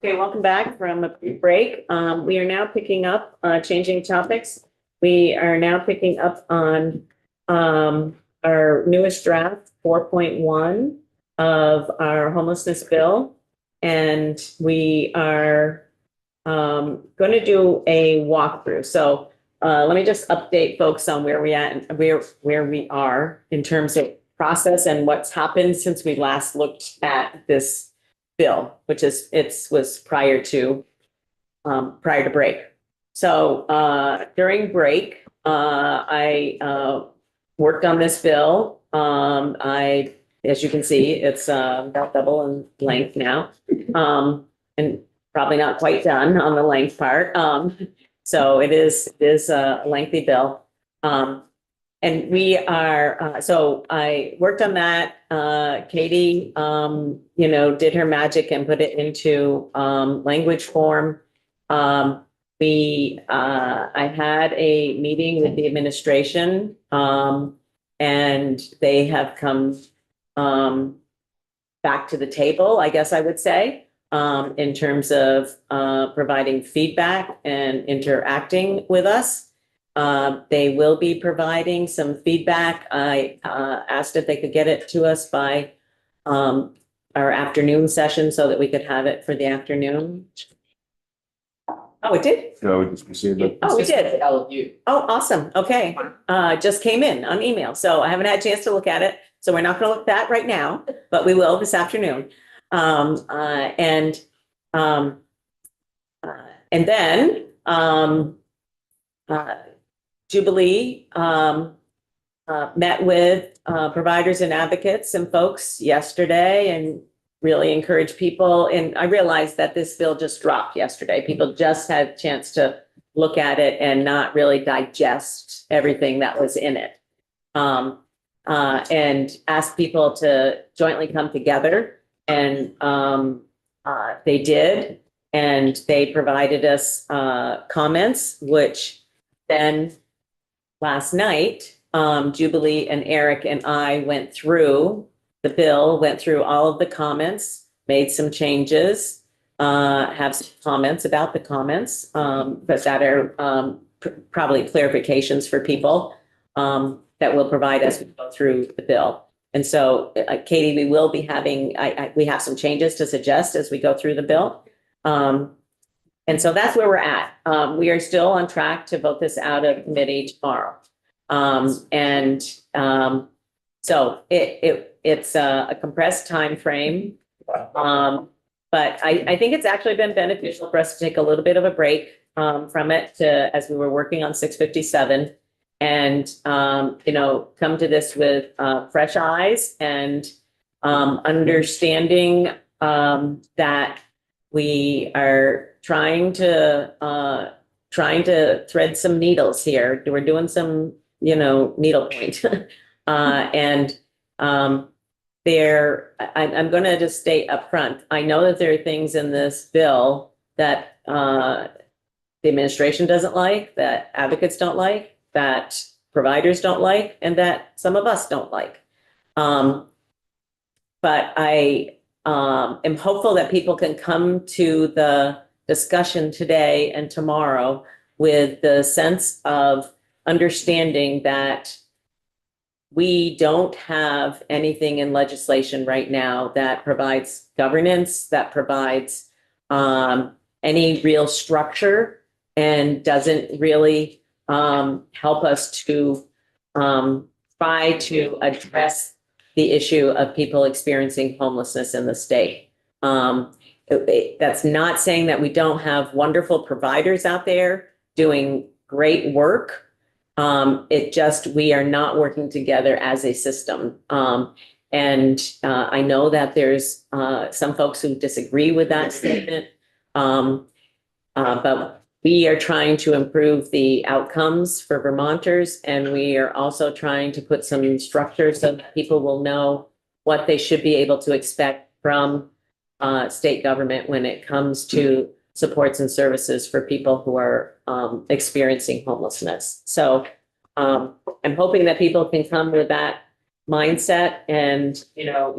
Okay, welcome back from a break. We are now picking up, changing topics. We are now picking up on our newest draft, 4.1 of our homelessness bill. And we are going to do a walkthrough. So let me just update folks on where we at and where we are in terms of process and what's happened since we last looked at this bill, which was prior to break. So during break, I worked on this bill. As you can see, it's about double in length now, and probably not quite done on the length part. So it is a lengthy bill. And we are, so I worked on that. Katie, did her magic and put it into language form. I had a meeting with the administration, and they have come back to the table, I guess I would say, in terms of providing feedback and interacting with us. They will be providing some feedback. I asked if they could get it to us by our afternoon session so that we could have it for the afternoon. Oh, it did? No, we just received it. Oh, we did. All of you. Oh, awesome. Okay. Just came in on email, so I haven't had a chance to look at it. So we're not going to look at that right now, but we will this afternoon. And then Jubilee met with providers and advocates and folks yesterday and really encouraged people. And I realized that this bill just dropped yesterday. People just had a chance to look at it and not really digest everything that was in it. And asked people to jointly come together, and they did. And they provided us comments, which then last night, Jubilee and Eric and I went through the bill, went through all of the comments, made some changes, have some comments about the comments, but that are probably clarifications for people that will provide us with go through the bill. And so, Katie, we will be having, we have some changes to suggest as we go through the bill. And so that's where we're at. We are still on track to vote this out of committee tomorrow. So it's a compressed time frame. But I think it's actually been beneficial for us to take a little bit of a break from it as we were working on 657 and, come to this with fresh eyes and understanding that we are trying to thread some needles here. We're doing some, needle point. I'm going to just state up front. I know that there are things in this bill that the administration doesn't like, that advocates don't like, that providers don't like, and that some of us don't like. But I am hopeful that people can come to the discussion today and tomorrow with the sense of understanding that we don't have anything in legislation right now that provides governance, that provides any real structure, and doesn't really help us to try to address the issue of people experiencing homelessness in the state. That's not saying that we don't have wonderful providers out there doing great work. We are not working together as a system. I know that there's some folks who disagree with that statement. But we are trying to improve the outcomes for Vermonters, and we are also trying to put some structure so that people will know what they should be able to expect from state government when it comes to supports and services for people who are experiencing homelessness. So I'm hoping that people can come with that mindset. And,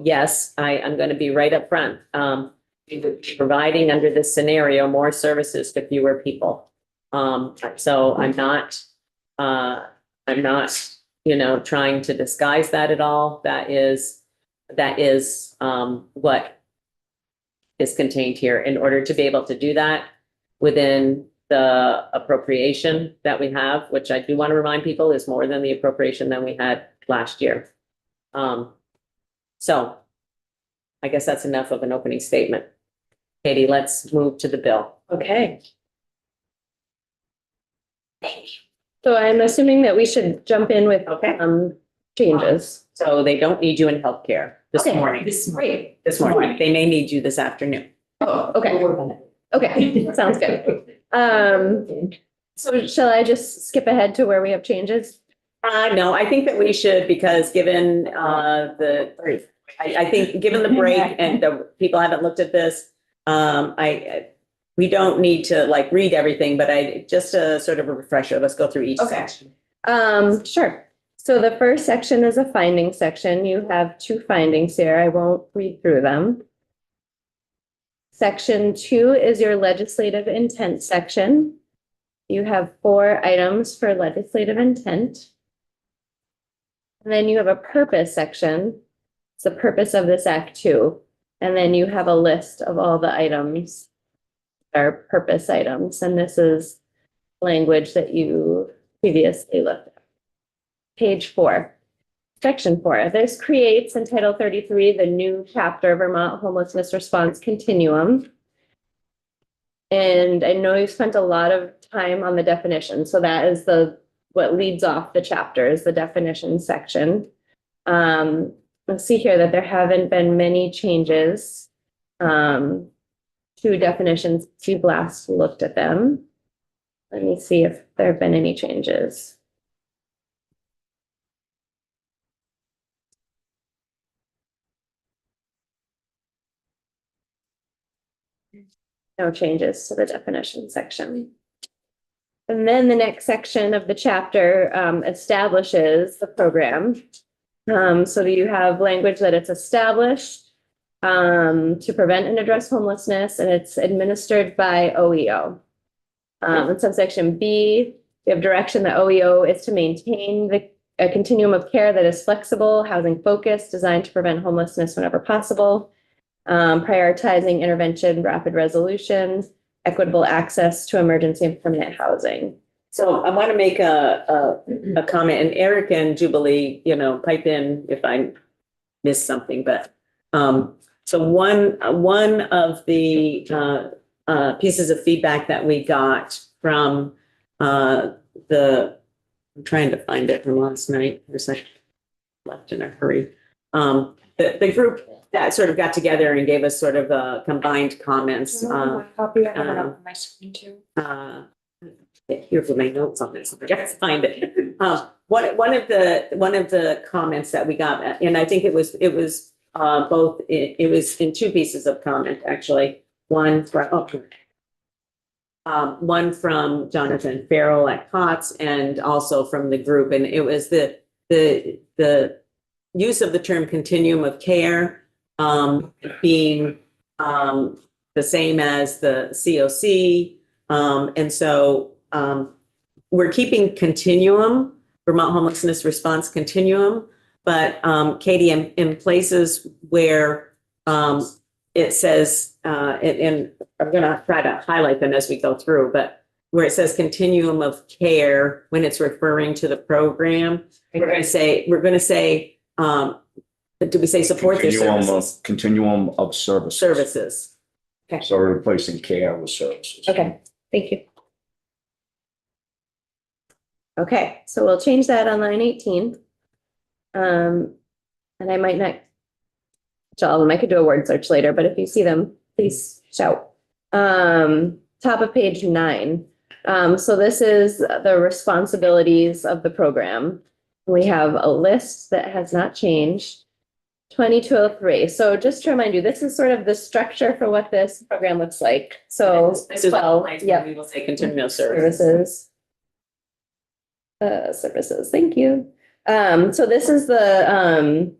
yes, I'm going to be right up front. we would be providing under this scenario more services to fewer people. So I'm not, trying to disguise that at all. That is what is contained here. In order to be able to do that within the appropriation that we have, which I do want to remind people is more than the appropriation than we had last year. So I guess that's enough of an opening statement. Katie, let's move to the bill. Okay. So I'm assuming that we should jump in with Okay. changes. So they don't need you in healthcare this Okay. morning. Great. This morning. They may need you this afternoon. Oh, okay. Okay, sounds good. So shall I just skip ahead to where we have changes? No, I think that we should, because given I think given the break and the people haven't looked at this, we don't need to like read everything, but just a sort of a refresher. Let's go through each section. Sure. So the first section is a finding section. You have 2 findings here. I won't read through them. Section 2 is your legislative intent section. You have 4 items for legislative intent. And then you have a purpose section. It's the purpose of this act too. And then you have a list of all the items that are purpose items. And this is language that you previously looked at. Page 4, section 4. This creates in Title 33 the new chapter Vermont Homelessness Response Continuum. And I know you spent a lot of time on the definition. So that is what leads off the chapter is the definition section. Let's see here that there haven't been many changes to definitions since you've last looked at them. Let me see if there have been any changes. No changes to the definition section. And then the next section of the chapter establishes the program. So you have language that it's established to prevent and address homelessness, and it's administered by OEO. In subsection B, we have direction that OEO is to maintain a continuum of care that is flexible, housing focused, designed to prevent homelessness whenever possible. Prioritizing intervention, rapid resolution, equitable access to emergency and permanent housing. So I want to make a comment, and Eric and Jubilee, pipe in if I missed something, but so one of the pieces of feedback that we got from I'm trying to find it from last night. There's like left in a hurry. The group that sort of got together and gave us sort of combined comments. Copy, I have it up on my screen too. Here's my notes on this. I gotta find it. One of the comments that we got, and I think it was both. It was in 2 pieces of comment actually. One from Jonathan Farrell at COTS, and also from the group, and it was the use of the term continuum of care being the same as the COC. And so we're keeping continuum, Vermont Homelessness Response Continuum, but Katie, in places where it says, and I'm going to try to highlight them as we go through, but where it says continuum of care, when it's referring to the program, we're going to say, do we say support their services? Continuum of services. Services. So we're replacing care with services. Okay, thank you. Okay, so we'll change that on line 18. And I might not catch all of them. I could do a word search later, but if you see them, please shout. Top of page 9. So this is the responsibilities of the program. We have a list that has not changed. 2203. So just to remind you, this is sort of the structure for what this program looks like. So This is yeah, we will say continuum of services. services. Thank you. So this is the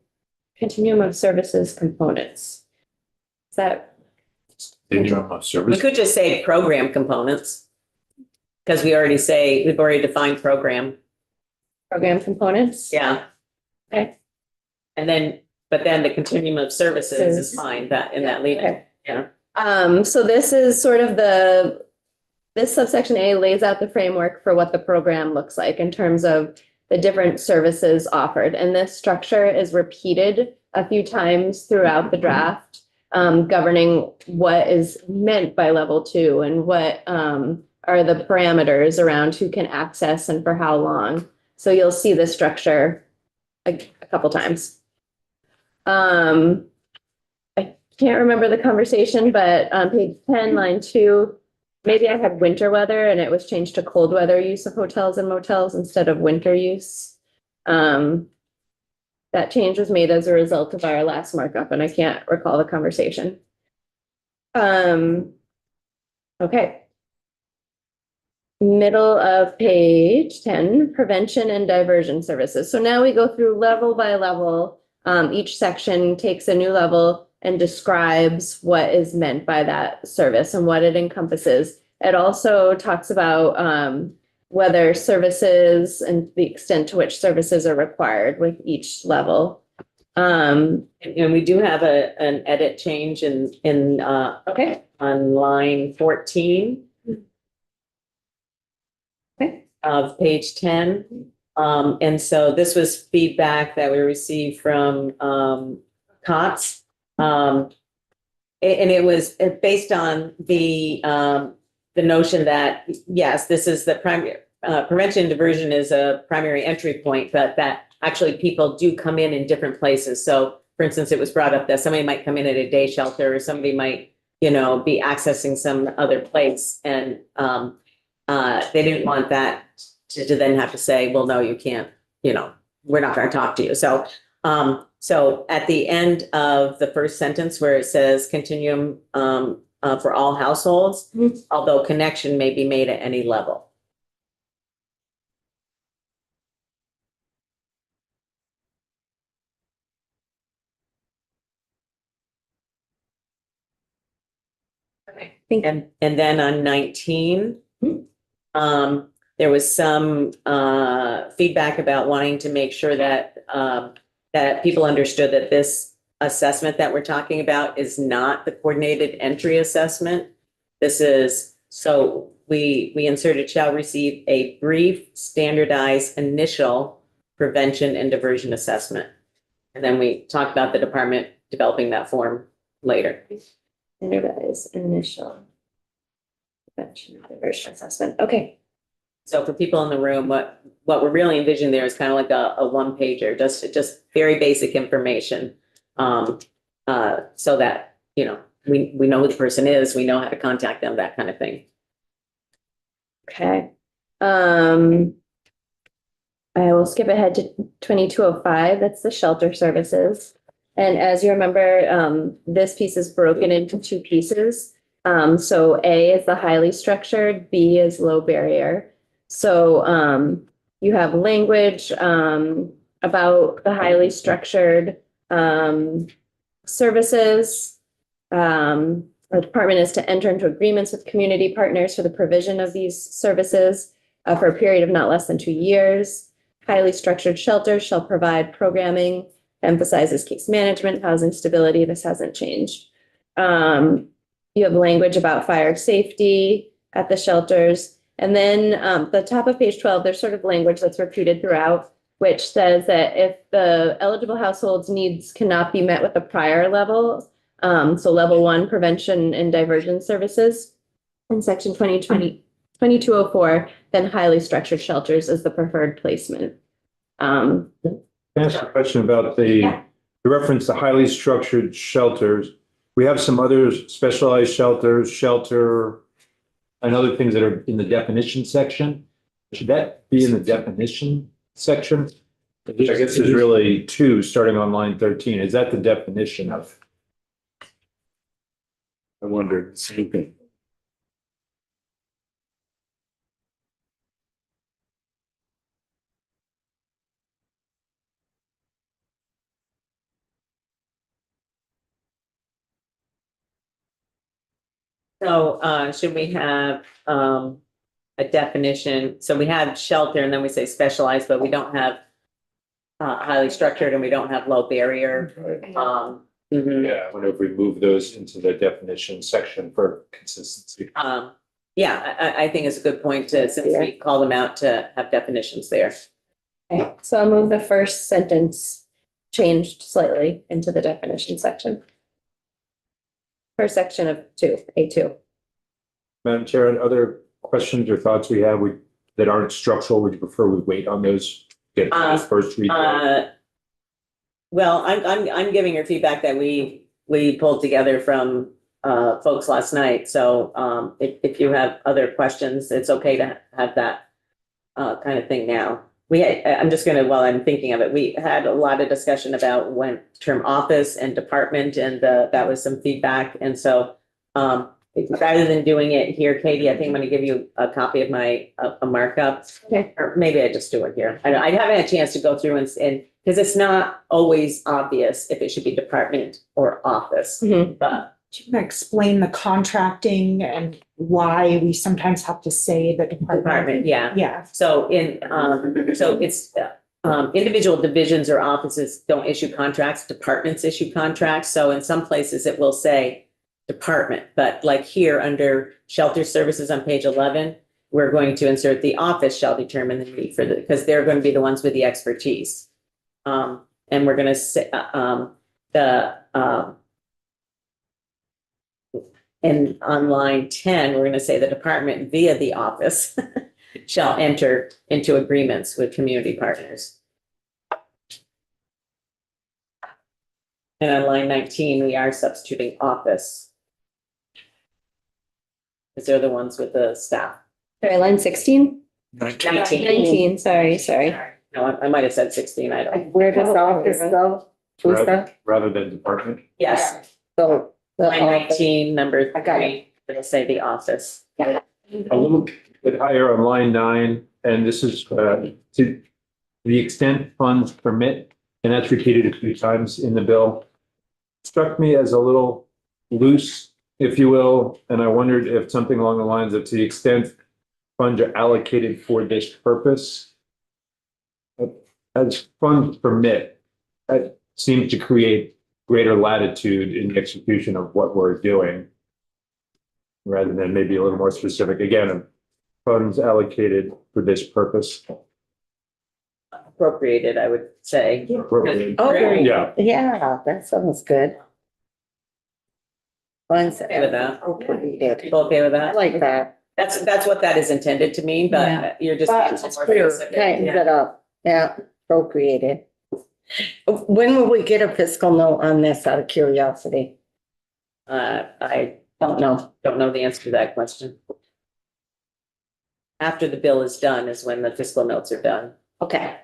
continuum of services components. Is that Continuum of We service. could just say program components. Because we've already defined program, Program components. yeah. Okay. And then, but then the continuum of services is fine, that, in that lead, Okay. yeah. So this is sort of this subsection A lays out the framework for what the program looks like in terms of the different services offered. And this structure is repeated a few times throughout the draft, governing what is meant by level 2 and what are the parameters around who can access and for how long. So you'll see this structure a couple times. I can't remember the conversation, but on page 10, line 2, maybe I had winter weather and it was changed to cold weather use of hotels and motels instead of winter use. That change was made as a result of our last markup, and I can't recall the conversation. Okay. Middle of page 10, prevention and diversion services. So now we go through level by level. Each section takes a new level and describes what is meant by that service and what it encompasses. It also talks about whether services and the extent to which services are required with each level. And we do have an edit change Okay. on line 14. Okay. Of page 10. And so this was feedback that we received from COTS. And it was based on the notion that, yes, this is the primary, prevention and diversion is a primary entry point, but that actually people do come in different places. So for instance, it was brought up that somebody might come in at a day shelter, or somebody might, be accessing some other place. And they didn't want that to then have to say, well, no, you can't, we're not going to talk to you. So, so at the end of the first sentence where it says continuum for all households, although connection may be made at any level. Okay. Thank you. And then on 19, there was some feedback about wanting to make sure that that people understood that this assessment that we're talking about is not the coordinated entry assessment. This is, so we inserted shall receive a brief standardized initial prevention and diversion assessment. And then we talked about the department developing that form later. Standardized initial prevention and diversion assessment. Okay. So for people in the room, what we're really envisioning there is kind of like a one pager, just very basic information. So that, we know who the person is, we know how to contact them, that kind of thing. Okay. I will skip ahead to 2205. That's the shelter services. And as you remember, this piece is broken into two pieces. So A is the highly structured, B is low barrier. So you have language about the highly structured services. The department is to enter into agreements with community partners for the provision of these services for a period of not less than 2 years. Highly structured shelters shall provide programming, emphasizes case management, housing stability. This hasn't changed. You have language about fire safety at the shelters. And then the top of page 12, there's sort of language that's repeated throughout, which says that if the eligible households' needs cannot be met with the prior level, so level 1 prevention and diversion services in section 2204, then highly structured shelters is the preferred placement. Can I ask a question about the reference to highly structured shelters? We have some other specialized shelters, and other things that are in the definition section. Should that be in the definition section? I guess there's really two starting on line 13. Is that the definition of? I wondered the same thing. So, should we have, a definition? So we have shelter and then we say specialized, but we don't have highly structured and we don't have low barrier. Mhm. Yeah, whenever we move those into the definition section for consistency. Yeah, I think it's a good point to, since we call them out, to have definitions there. Okay, so I'll move the first sentence changed slightly into the definition section. First section of A2. Madam Chair, and other questions or thoughts we have that aren't structural, would you prefer we wait on those? Get those first read? Well, I'm giving her feedback that we pulled together from folks last night. So if you have other questions, it's okay to have that kind of thing now. I'm just gonna, while I'm thinking of it, we had a lot of discussion about when term office and department, and that was some feedback. And so rather than doing it here, Katie, I think I'm gonna give you a copy of my a markup. Okay. Or maybe I just do it here. I haven't had a chance to go through and because it's not always obvious if it should be department or office, Mhm. but Do you want to explain the contracting and why we sometimes have to say the department? department, yeah. Yeah. So so it's, individual divisions or offices don't issue contracts, departments issue contracts. So in some places it will say department, but like here under shelter services on page 11, we're going to insert the office shall determine the need for because they're going to be the ones with the expertise. And we're going to say, and on line 10, we're going to say the department via the office shall enter into agreements with community partners. And on line 19, we are substituting office. Because they're the ones with the staff. Sorry, line 16? 19. 19, sorry. No, I might have said 16, I don't. Where does the office go? Rather than department? Yes, So the line office, 19, number I got 3, it'll say the office. A little bit higher on line 9, and this is to the extent funds permit, and that's repeated a few times in the bill. Struck me as a little loose, if you will, and I wondered if something along the lines of to the extent funds are allocated for this purpose. As funds permit, that seems to create greater latitude in the execution of what we're doing. Rather than maybe a little more specific, again, funds allocated for this purpose. Appropriated, I would say. Appropriate. Oh, Yeah, yeah, that sounds good. Funds Okay with that. appropriated. People okay with I that? like that. That's what that is intended to mean, Yeah. but you're just. But being it's more clear, specific. tightens Yeah. it up. Yeah, appropriated. When will we get a fiscal note on this out of curiosity? I Don't know. don't know the answer to that question. After the bill is done is when the fiscal notes are done. Okay.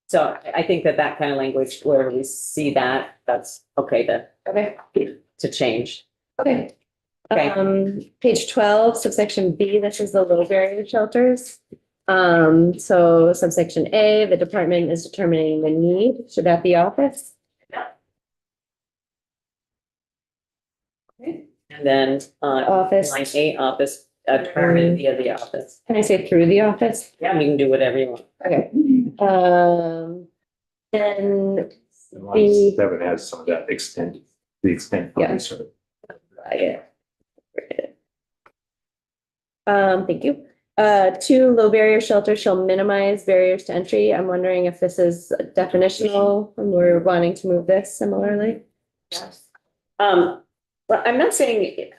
So I think that kind of language where we see that, that's okay to change. Okay. Okay. Page 12, subsection B, this is the low barrier shelters. So subsection A, the department is determining the need. Should that be office? And then, Office. line 8, office, determined via the office. Can I say through the office? Yeah, you can do whatever you want. Okay. Then and line 7 has some of that the extent. Yeah. funds are- Thank you. 2, low barrier shelters shall minimize barriers to entry. I'm wondering if this is definitional and we're wanting to move this similarly. Well, I'm not saying,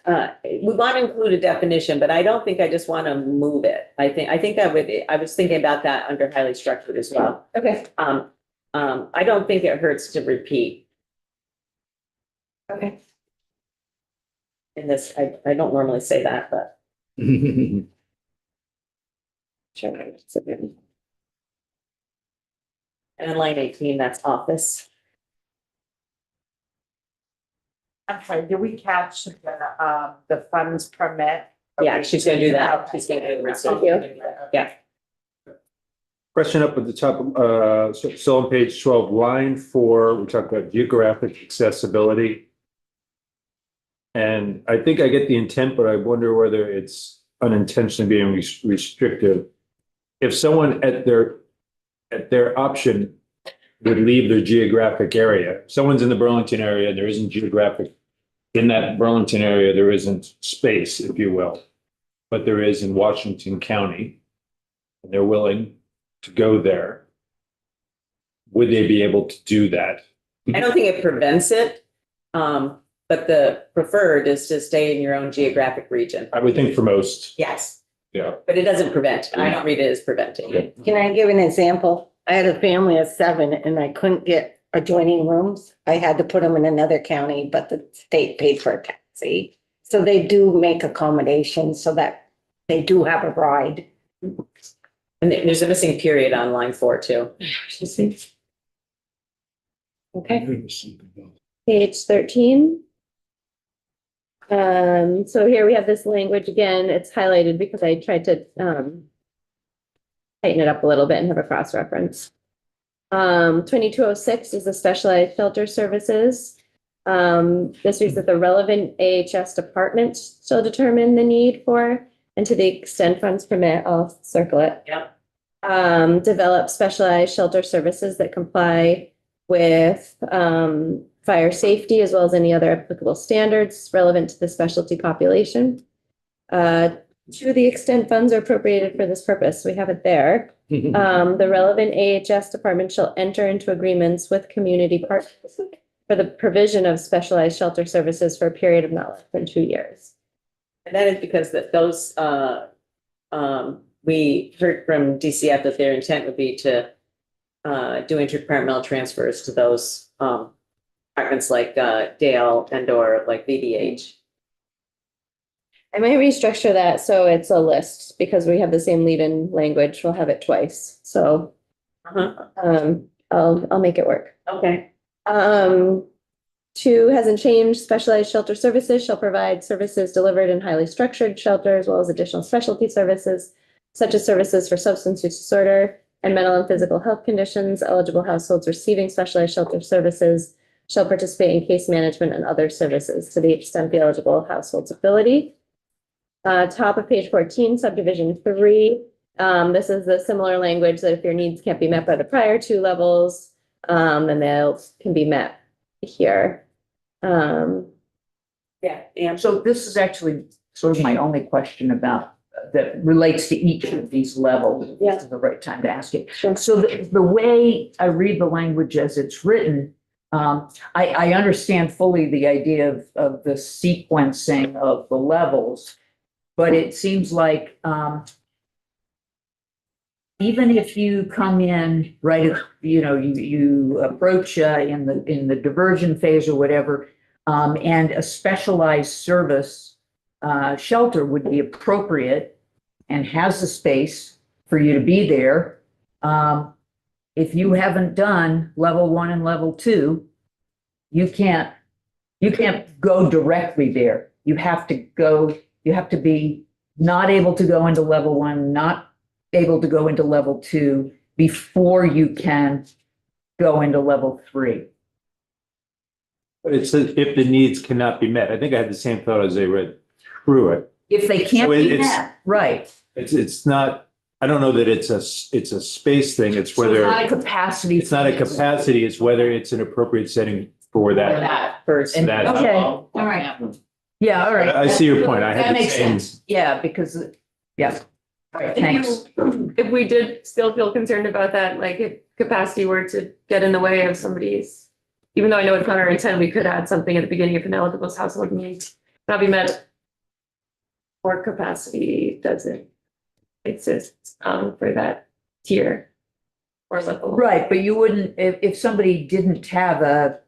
we want to include a definition, but I don't think I just want to move it. I think I was thinking about that under highly structured as well. Okay. I don't think it hurts to repeat Okay. in this. I don't normally say that, but. Sure. And then line 18, that's office. I'm sorry, did we catch the funds permit? Yeah, she's gonna do that. She's gonna do the research. Thank you. Yeah. Question up at the top, so on page 12, line 4, we talk about geographic accessibility. And I think I get the intent, but I wonder whether it's unintentionally being restrictive. If someone at their option would leave their geographic area, if someone's in the Burlington area, there isn't geographic, in that Burlington area, there isn't space, if you will, but there is in Washington County, and they're willing to go there, would they be able to do that? I don't think it prevents it. But the preferred is to stay in your own geographic region. I would think for most, Yes, yeah. but it doesn't prevent. I don't read it as preventing it. Can I give an example? I had a family of 7 and I couldn't get adjoining rooms. I had to put them in another county, but the state paid for a taxi. So they do make accommodations so that they do have a ride. And there's a missing period on line 4 too. Okay, page 13. So here we have this language again, it's highlighted because I tried to, tighten it up a little bit and have a cross-reference. 2206 is the specialized shelter services. This reads that the relevant AHS department shall determine the need for, and to the extent funds permit, I'll circle it. Yep. Develop specialized shelter services that comply with, fire safety as well as any other applicable standards relevant to the specialty population. To the extent funds are appropriated for this purpose, we have it there. The relevant AHS department shall enter into agreements with community partners for the provision of specialized shelter services for a period of not less than 2 years. And that is because those, we heard from DCF that their intent would be to do interdepartmental transfers to those departments like Dale and or like VDH. I might restructure that so it's a list because we have the same lead-in language. We'll have it twice. So I'll make it work. Okay. 2 hasn't changed. Specialized shelter services shall provide services delivered in highly structured shelter as well as additional specialty services, such as services for substance use disorder and mental and physical health conditions. Eligible households receiving specialized shelter services shall participate in case management and other services to the extent the eligible household's ability. Top of page 14, subdivision 3. This is the similar language that if your needs can't be met by the prior 2 levels, then they can be met here. Yeah. And So this is actually sort of my only question about that relates to each of these levels. Yeah. This is the right time to ask it. Sure. So the way I read the language as it's written, I understand fully the idea of the sequencing of the levels, but it seems like even if you come in right, you approach in the diversion phase or whatever, and a specialized service shelter would be appropriate and has the space for you to be there. If you haven't done level 1 and level 2, you can't go directly there. You have to be not able to go into level 1, not able to go into level 2 before you can go into level 3. But it says if the needs cannot be met. I think I had the same thought as I read through it. If they can't So be it's- met, right. It's not, I don't know that it's a space thing. It's So it's whether, not a capacity. it's not a capacity, it's whether it's an appropriate setting for that. that first. And- That- Okay, all right. Yeah, all right. I see your point. I had That the makes same- sense. Yeah, because, yeah. All right, thanks. If we did still feel concerned about that, like if capacity were to get in the way of somebody's, even though I know it's not our intent, we could add something at the beginning if an eligible household needs not be met. Or capacity doesn't exist for that tier or level. Right, but you wouldn't, if somebody didn't have a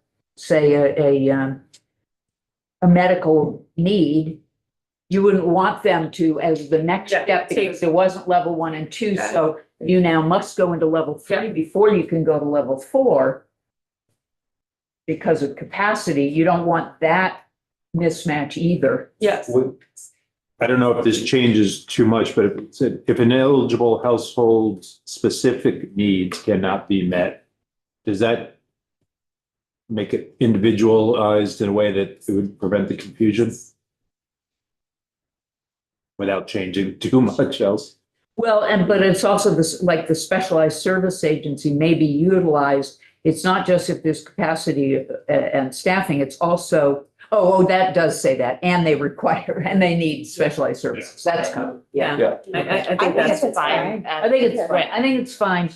medical need, you wouldn't want them to as the next Yeah, step because there wasn't level 1 and 2. Got it. So you now must go into level 3 before you can go to level 4. Because of capacity, you don't want that mismatch either. Yes. I don't know if this changes too much, but if an eligible household's specific needs cannot be met, does that make it individualized in a way that it would prevent the confusion? Without changing too much else? Well, but it's also this, like the specialized service agency may be utilized. It's not just if there's capacity and staffing, it's also, that does say that, and they require, and they need specialized services. That's covered, yeah. Yeah, I think that's fine. I think it's fine. I think it's fine,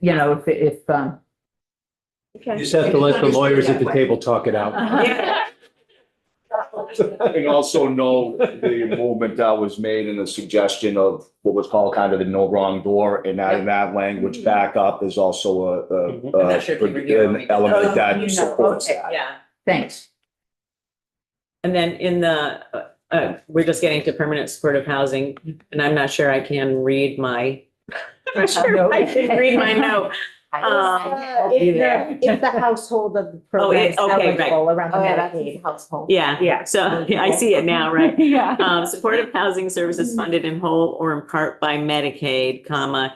you know, if, You just have to let the lawyers at the table talk it out. Yeah. And also know the movement that was made in the suggestion of what was called kind of the no wrong door, and adding that language back up is also I'm not sure if you review an it. element You know, that supports okay, that. Yeah. thanks. And then in the, we're just getting to permanent supportive housing, and I'm not sure I can read my. I'm sure I can read my note. If the household of the Oh, program is okay, right. eligible around the Oh, yeah, that's Medicaid. household. Yeah. Yeah. So yeah, I see it now, right? Yeah. Supportive housing services funded in whole or in part by Medicaid, comma,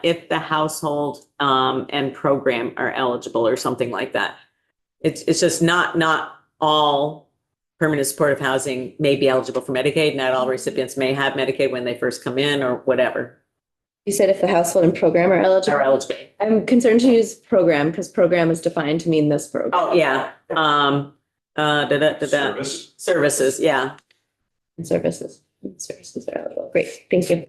if the household, and program are eligible or something like that. It's just not all permanent supportive housing may be eligible for Medicaid. Not all recipients may have Medicaid when they first come in or whatever You said if the household and program are are eligible. eligible. I'm concerned to use program because program is defined to mean this program. Oh, yeah. Services, yeah. And services. Services are eligible. Great, thank you.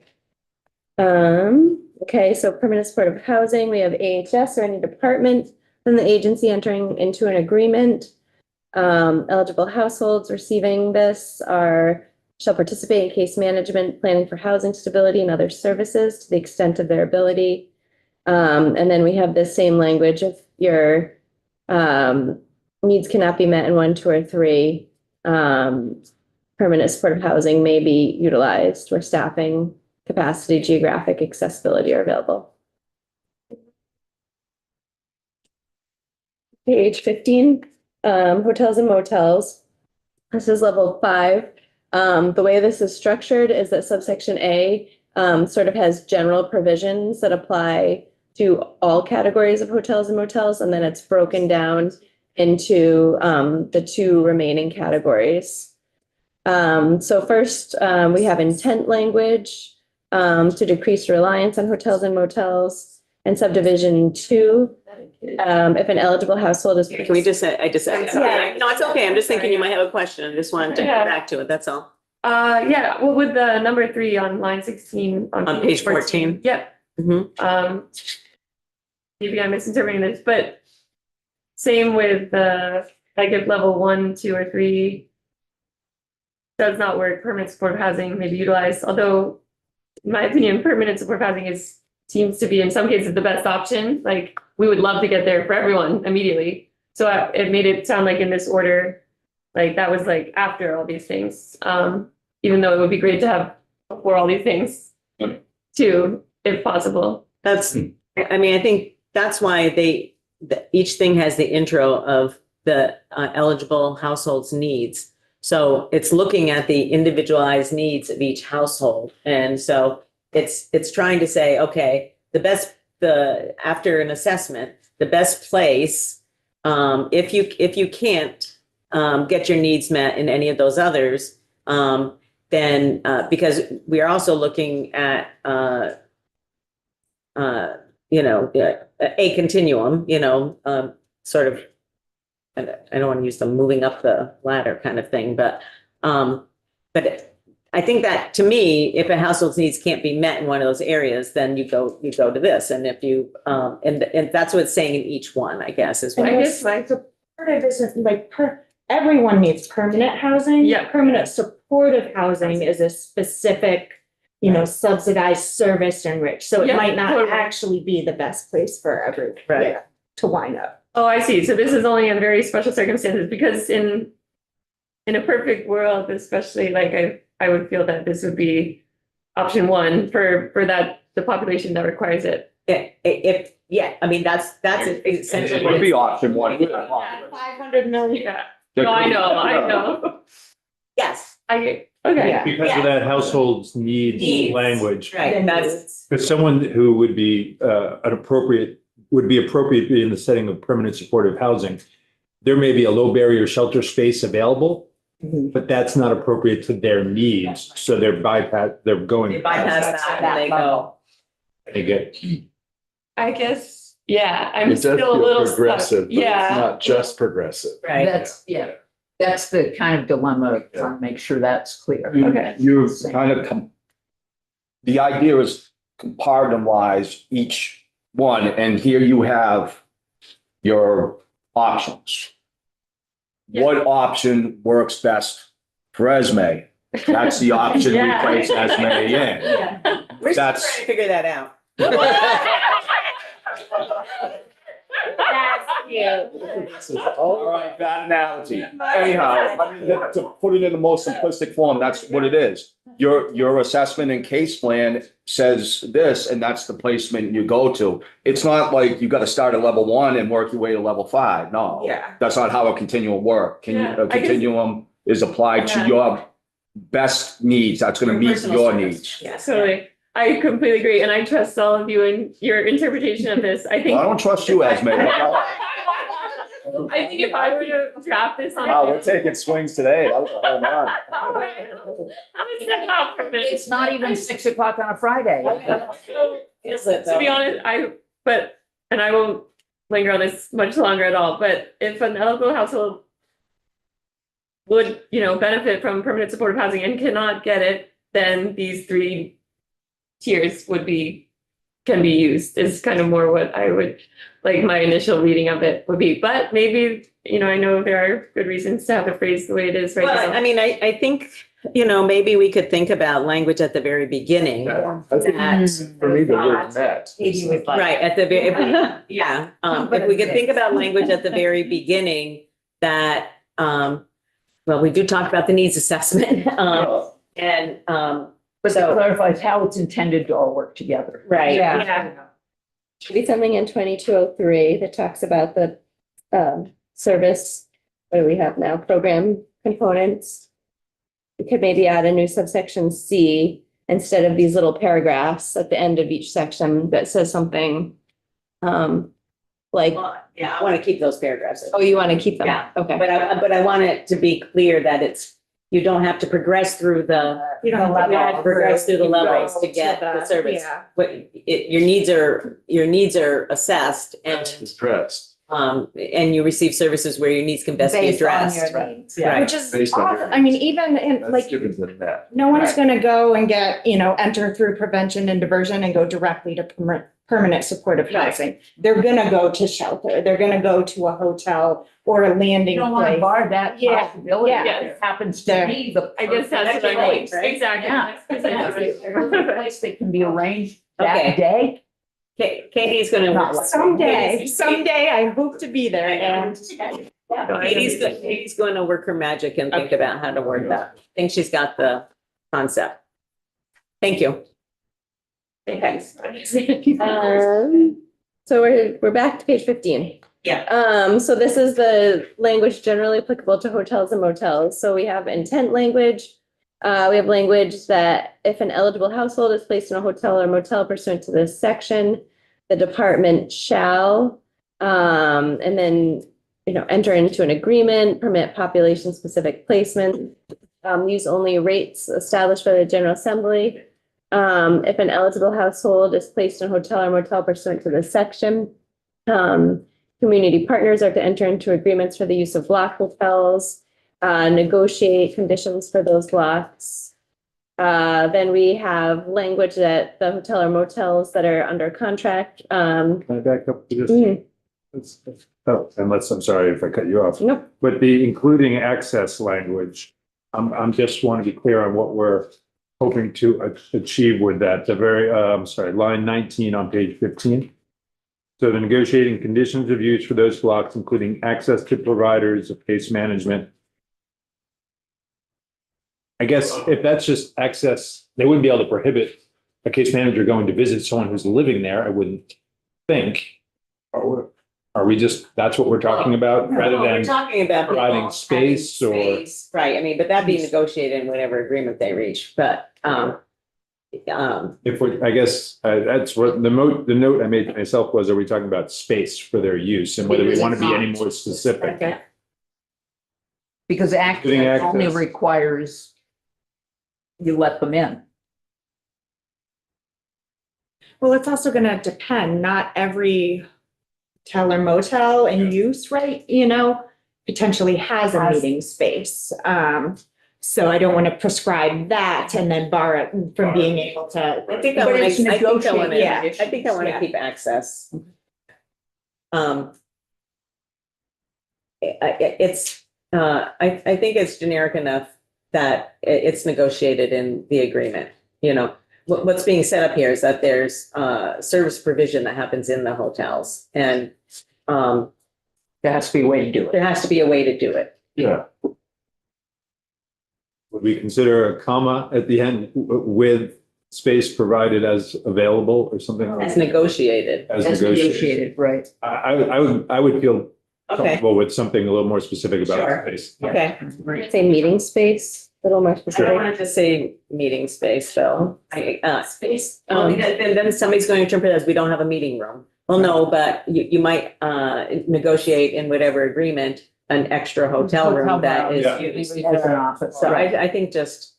Okay, so permanent supportive housing, we have AHS or any department from the agency entering into an agreement. Eligible households receiving this shall participate in case management, planning for housing stability and other services to the extent of their ability. And then we have the same language if your needs cannot be met in 1, 2, or 3. Permanent supportive housing may be utilized where staffing, capacity, geographic accessibility are available. Page 15, hotels and motels. This is level 5. The way this is structured is that subsection A sort of has general provisions that apply to all categories of hotels and motels, and then it's broken down into the 2 remaining categories. So first, we have intent language to decrease reliance on hotels and motels, and subdivision 2. If an eligible household is. Can we just, I just, Yeah. no, it's okay. I'm just thinking you might have a question. I just wanted to Yeah. go back to it. That's all. Yeah, well, with the number 3 on line 16 On page 14. Yep. Mhm. Maybe I'm misinterpreting this, but same with like if level 1, 2, or 3 does not work, permanent supportive housing may be utilized, although in my opinion, permanent supportive housing seems to be in some cases the best option. Like we would love to get there for everyone immediately. So it made it sound like in this order, like that was like after all these things. Even though it would be great to have before all these things too, if possible. That's, I mean, I think that's why each thing has the intro of the eligible household's needs. So it's looking at the individualized needs of each household. And so it's trying to say, okay, after an assessment, the best place, if you can't get your needs met in any of those others, then because we are also looking at a continuum, sort of, I don't want to use the moving up the ladder kind of thing, but I think that to me, if a household's needs can't be met in one of those areas, then you go to this. And if you, and that's what it's saying in each one, I guess, is what I guess like Supportive isn't like everyone needs permanent housing. Yeah. Permanent supportive housing is a specific, subsidized service enriched. So it Yeah, might not totally. actually be the best place for everyone Right. to wind up. Oh, I see. So this is only in very special circumstances because in a perfect world, especially like I would feel that this would be option 1 for the population that requires it. I mean, that's essentially It what would be it's, option 1. 500 million. Yeah. No, I know. yes. I Okay. Because of that household's needs Needs. language. Right, that's, Because someone who would be would be appropriate in the setting of permanent supportive housing. There may be a low barrier shelter space available, but that's not appropriate to their needs. So they're going. they bypass that and they go. They get, I guess, yeah, I'm It does still a feel little stuck. progressive, but it's Yeah. not just progressive. Right. That's the kind of dilemma, trying to make sure that's clear. Okay. You kind of the idea is compartmentalize each one, and here you have your options. Yeah. What option works best for Esme? That's the option we Yeah. place Esme in. Yeah. We're still That's- trying to figure that out. All right, bad analogy. Anyhow, I mean, to put it in the most simplistic form, that's what it is. Your assessment and case plan says this, and that's the placement you go to. It's not like you gotta start at level 1 and work your way to level 5. No. Yeah. That's not how a continuum works. Yeah, A I guess- continuum is applied to Yeah. your best needs. That's gonna meet Personal your service. needs. Yeah. Totally. I completely agree. And I trust all of you in your interpretation of this. I think. Well, I don't trust you, Esme. I think if I were to draft this on. Wow, we're taking swings today. That was a home run. I'm gonna step out for a minute. It's not even 6 o'clock on a Friday. Is it To be honest, and I won't linger on this much longer at all, but if an eligible household would, benefit from permanent supportive housing and cannot get it, then these 3 tiers can be used, is kind of more what I would, like my initial reading of it would be. But maybe, I know there are good reasons to have the phrase the way it is right Well, now. I mean, I think, maybe we could think about language at the very beginning. I think That- for me, the word met. Right, at the very, yeah, if we could think about language at the very beginning, that, well, we do talk about the needs assessment, and, But So- that clarifies how it's intended to all work together. right. Yeah. Should be something in 2203 that talks about the service, what do we have now, program components. We could maybe add a new subsection C instead of these little paragraphs at the end of each section that says something like, Yeah, I want to keep those paragraphs. oh, you want to keep them? Yeah, Okay. But I want it to be clear that you don't have to progress through you don't have to progress through the levels to get the service. Your needs are assessed Stressed. and you receive services where your needs can best be Based on addressed. your needs. Right. Which is Based on awesome. I mean, even in That's like, different than that. no one's gonna go and get, enter through prevention and diversion and go directly to permanent supportive Right. housing. They're gonna go to shelter. They're gonna go to a hotel or a landing You don't want to place. bar that Yeah, possibility. yeah. It happens to There. be the. I guess that's what I mean. perfect place. Exactly. Yeah. Exactly. Place that can be arranged Okay. that day. Katie's gonna Not work. like- Someday I hope to be there and. Katie's going to work her magic and think about how to word that. I think she's got the concept. Thank you. Thanks. So we're back to page 15. Yeah. So this is the language generally applicable to hotels and motels. So we have intent language. We have language that if an eligible household is placed in a hotel or motel pursuant to this section, the department shall, and then, enter into an agreement, permit population-specific placement, use only rates established by the General Assembly. If an eligible household is placed in a hotel or motel pursuant to this section, community partners are to enter into agreements for the use of block hotels, negotiate conditions for those blocks. Then we have language that the hotel or motels that are under contract. Can I back up to this? Mhm. I'm sorry if I cut you off. Nope. But the including access language, I'm just want to be clear on what we're hoping to achieve with that. Line 19 on page 15. So the negotiating conditions of use for those blocks, including access to providers of case management. I guess if that's just access, they wouldn't be able to prohibit a case manager going to visit someone who's living there, I wouldn't think. Are we just, that's what we're talking about rather No, we're than, talking about providing having space or- space. Right, I mean, but that'd be negotiated in whatever agreement they reach, but, if we, I guess, that's what the note I made to myself was, are we talking about space for their use and whether we want to be any more specific? okay. Because Getting access only access. requires you let them in. Well, it's also gonna depend, not every hotel or motel in use, right, you know, potentially has a meeting space. So I don't want to prescribe that and then bar it from being able to. I think I But want it's to, I think I want to, yeah. I think I want to Yeah. keep access. It's, I think it's generic enough that it's negotiated in the agreement, you know. What's being set up here is that there's, service provision that happens in the hotels and, There has to be a way to do it. there has to be a way to do it. Yeah. Would we consider a comma at the end with space provided as available or something? It's negotiated. As As negotiated. negotiated, right. I would feel Okay, comfortable with something a little more specific about Sure. space. okay. Say meeting space, a little more I don't specific. want to just say meeting space, though. Space. Then somebody's going to interpret it as we don't have a meeting room. Well, no, but you might, negotiate in whatever agreement an extra hotel room that is Yeah. used. As an office. So I think just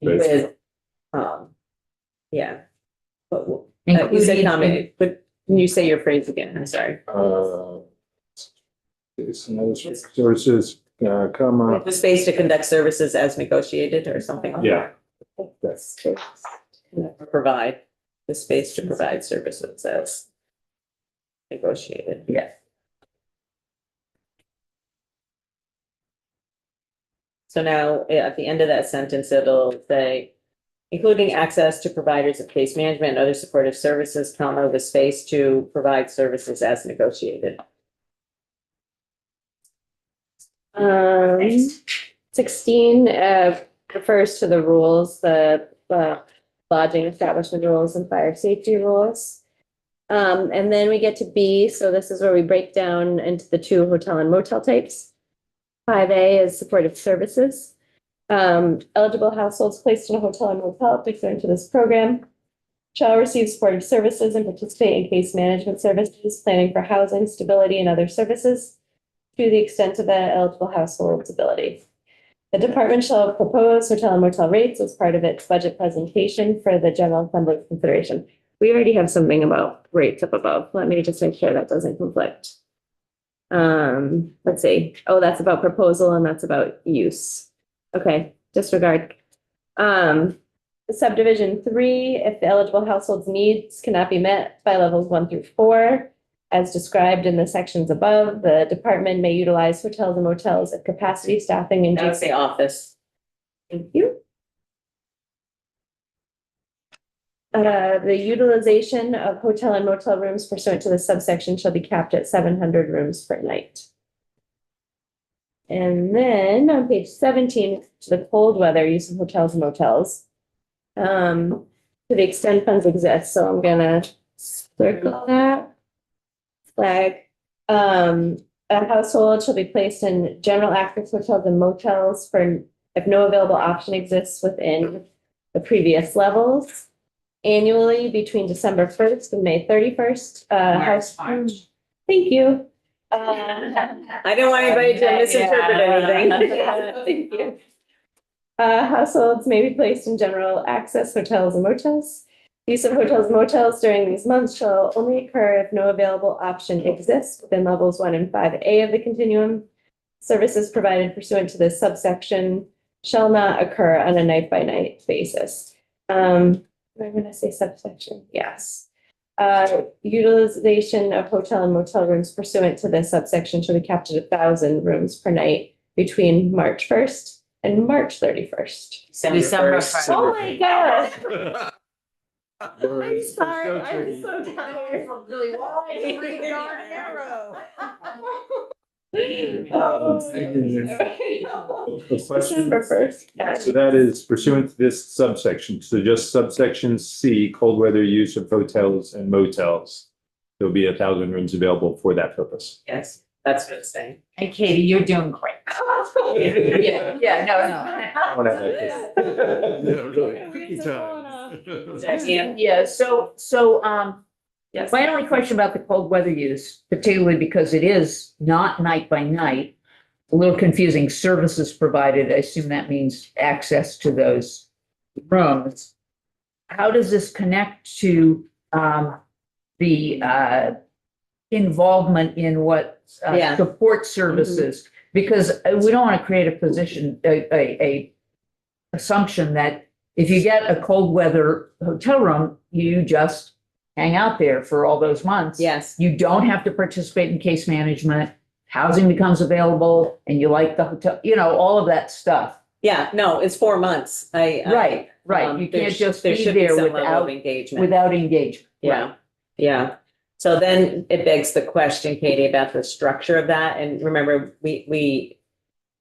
with, yeah. But, you said Including- comment, but can you say your phrase again? I'm sorry. It's another services, comma, The space to conduct services as negotiated or something like yeah. that. Provide, the space to provide services as negotiated. Yeah. So now at the end of that sentence, it'll say, including access to providers of case management and other supportive services, comma, the space to provide services as negotiated. 16 refers to the rules, the lodging establishment rules and fire safety rules. And then we get to B, so this is where we break down into the two hotel and motel types. 5A is supportive services. Eligible households placed in a hotel and motel pursuant to this program shall receive supportive services and participate in case management services, planning for housing, stability, and other services to the extent of the eligible household's ability. The department shall propose hotel and motel rates as part of its budget presentation for the general assembly's consideration. We already have something about rates up above. Let me just make sure that doesn't conflict. Let's see. Oh, that's about proposal and that's about use. Okay, disregard. Subdivision 3, if the eligible household's needs cannot be met by levels 1 through 4, as described in the sections above, the department may utilize hotels and motels at capacity staffing and. I would say office. Thank you. The utilization of hotel and motel rooms pursuant to the subsection shall be capped at 700 rooms per night. And then on page 17, to the cold weather use of hotels and motels. To the extent funds exist, so I'm gonna circle that. Flag. A household shall be placed in general access hotels and motels for if no available option exists within the previous levels. Annually between December 1st and May 31st. Thank you. I don't want anybody to misinterpret anything. Thank you. Households may be placed in general access hotels and motels. Use of hotels and motels during these months shall only occur if no available option exists within levels 1 and 5A of the continuum. Services provided pursuant to this subsection shall not occur on a night-by-night basis. I'm going to say subsection, yes. Utilization of hotel and motel rooms pursuant to this subsection shall be capped at 1,000 rooms per night between March 1st and March 31st. December Oh my God. I'm sorry, I'm so tired. The question, December 1st. so that is pursuant to this subsection, so just subsection C, cold weather use of hotels and motels. there'll be 1,000 rooms available for that purpose. Yes, that's what it's saying. Hey, Katie, you're doing great. Yeah, yeah, no, I wanna have that. Yeah, really. Cookie time. Yeah, Yes. my only question about the cold weather use, particularly because it is not night by night, a little confusing, services provided, I assume that means access to those rooms. How does this connect to, the, involvement in what, Yeah. support services? Because we don't want to create a position, a assumption that if you get a cold weather hotel room, you just hang out there for all those months. Yes, You don't have to participate in case management, housing becomes available, and you like the hotel, all of that stuff. yeah, no, it's 4 months. Right, right. You there can't sh- just there be should be there some level of without, engagement. without engagement. Yeah, yeah. So then it begs the question, Katie, about the structure of that. And remember, we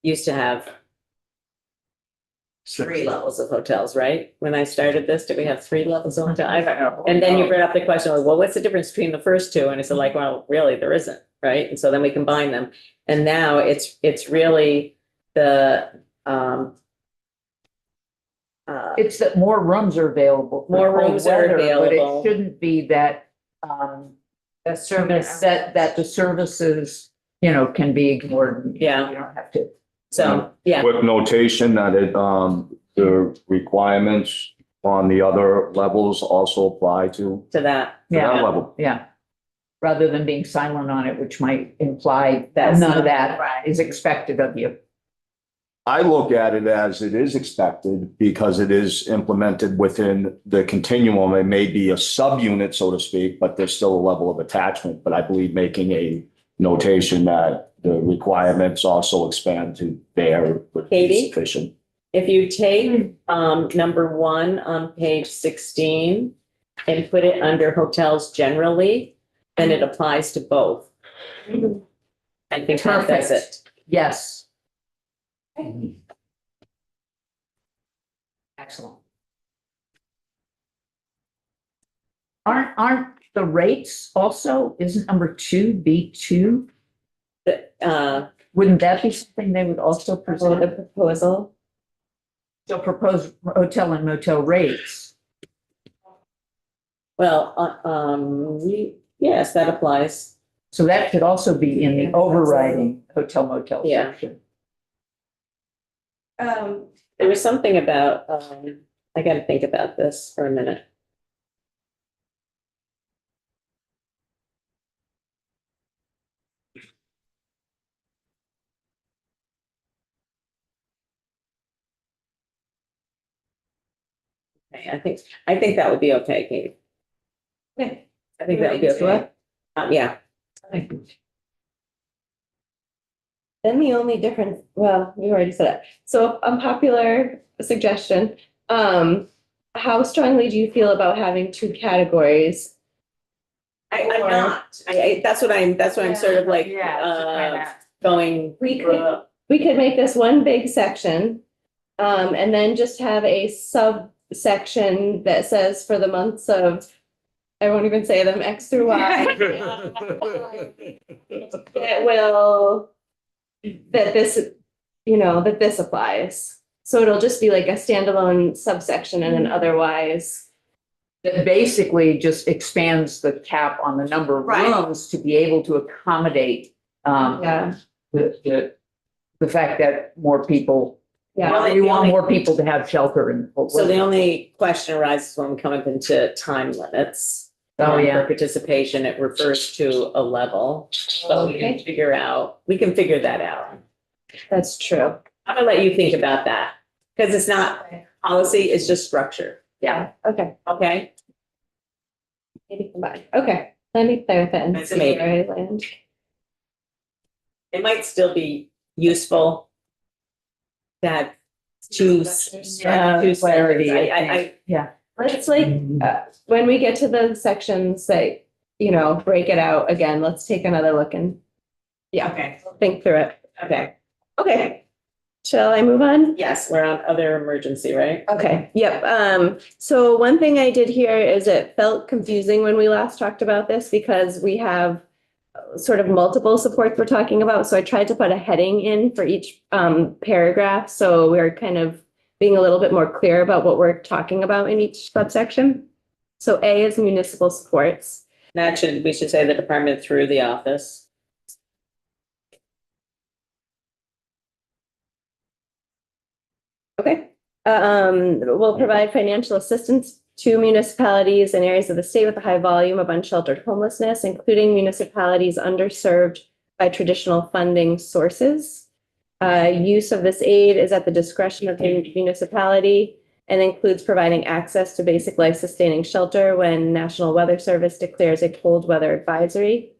used to have 3 levels of hotels, right? When I started this, did we have 3 levels of hotel? I don't know. And then you brought up the question, well, what's the difference between the first 2? And I said like, well, really, there isn't, right? And so then we combine them. And now it's really the, It's that more rooms are available. for More cold rooms are weather, But available. it shouldn't be that, The service. that the services, can be ignored. Yeah. You don't have to. so, yeah, With notation that the requirements on the other levels also apply to to that. that level. Yeah. Rather than being silent on it, which might imply that That's none of not that right. is expected of you. I look at it as it is expected because it is implemented within the continuum. It may be a subunit, so to speak, but there's still a level of attachment. But I believe making a notation that the requirements also expand to there would be Katie? sufficient. If you take number 1 on page 16 and put it under hotels generally, then it applies to both. I think that does it. Yes. Excellent. Aren't the rates also, isn't number 2 B2? Wouldn't that be something they would also The present? proposal. So propose hotel and motel rates. Well, yes, that applies. So that could also be in the overriding hotel motel Yeah. section. There was something about, I gotta think about this for a minute. Okay, I think that would be okay, Katie. Okay. I think that would be okay. Yeah, Then the only difference, well, we already said it. So unpopular suggestion, how strongly do you feel about having 2 categories? I'm not, that's what I'm sort of like, going. We could make this one big section, and then just have a subsection that says for the months of, I won't even say them, X through Y. It will, that this applies. So it'll just be like a standalone subsection and then otherwise. That basically just expands the cap on the number of Right. rooms to be able to accommodate, Yeah, the fact that more people, yeah. we want more people to have shelter and. So the only question arises when we come up into time limits. Oh, yeah. For participation, it refers to a level, but we can figure that out. That's true. I'm gonna let you think about that, because it's not policy, it's just structure, Yeah, okay. okay? Maybe combine. Okay, let me play with it and That's see amazing. where I land. It might still be useful to have two clarity. Let's when we get to the sections, say, break it out again, let's take another look and Okay, think through it. okay. Okay. Shall I move on? Yes, we're on other emergency, right? Okay, yep. So one thing I did here is it felt confusing when we last talked about this because we have sort of multiple supports we're talking about. So I tried to put a heading in for each paragraph. So we're kind of being a little bit more clear about what we're talking about in each subsection. So A is municipal supports. We should say the department through the office. Okay. Will provide financial assistance to municipalities in areas of the state with a high volume of unsheltered homelessness, including municipalities underserved by traditional funding sources. Use of this aid is at the discretion of the municipality and includes providing access to basic life-sustaining shelter when National Weather Service declares a cold weather advisory.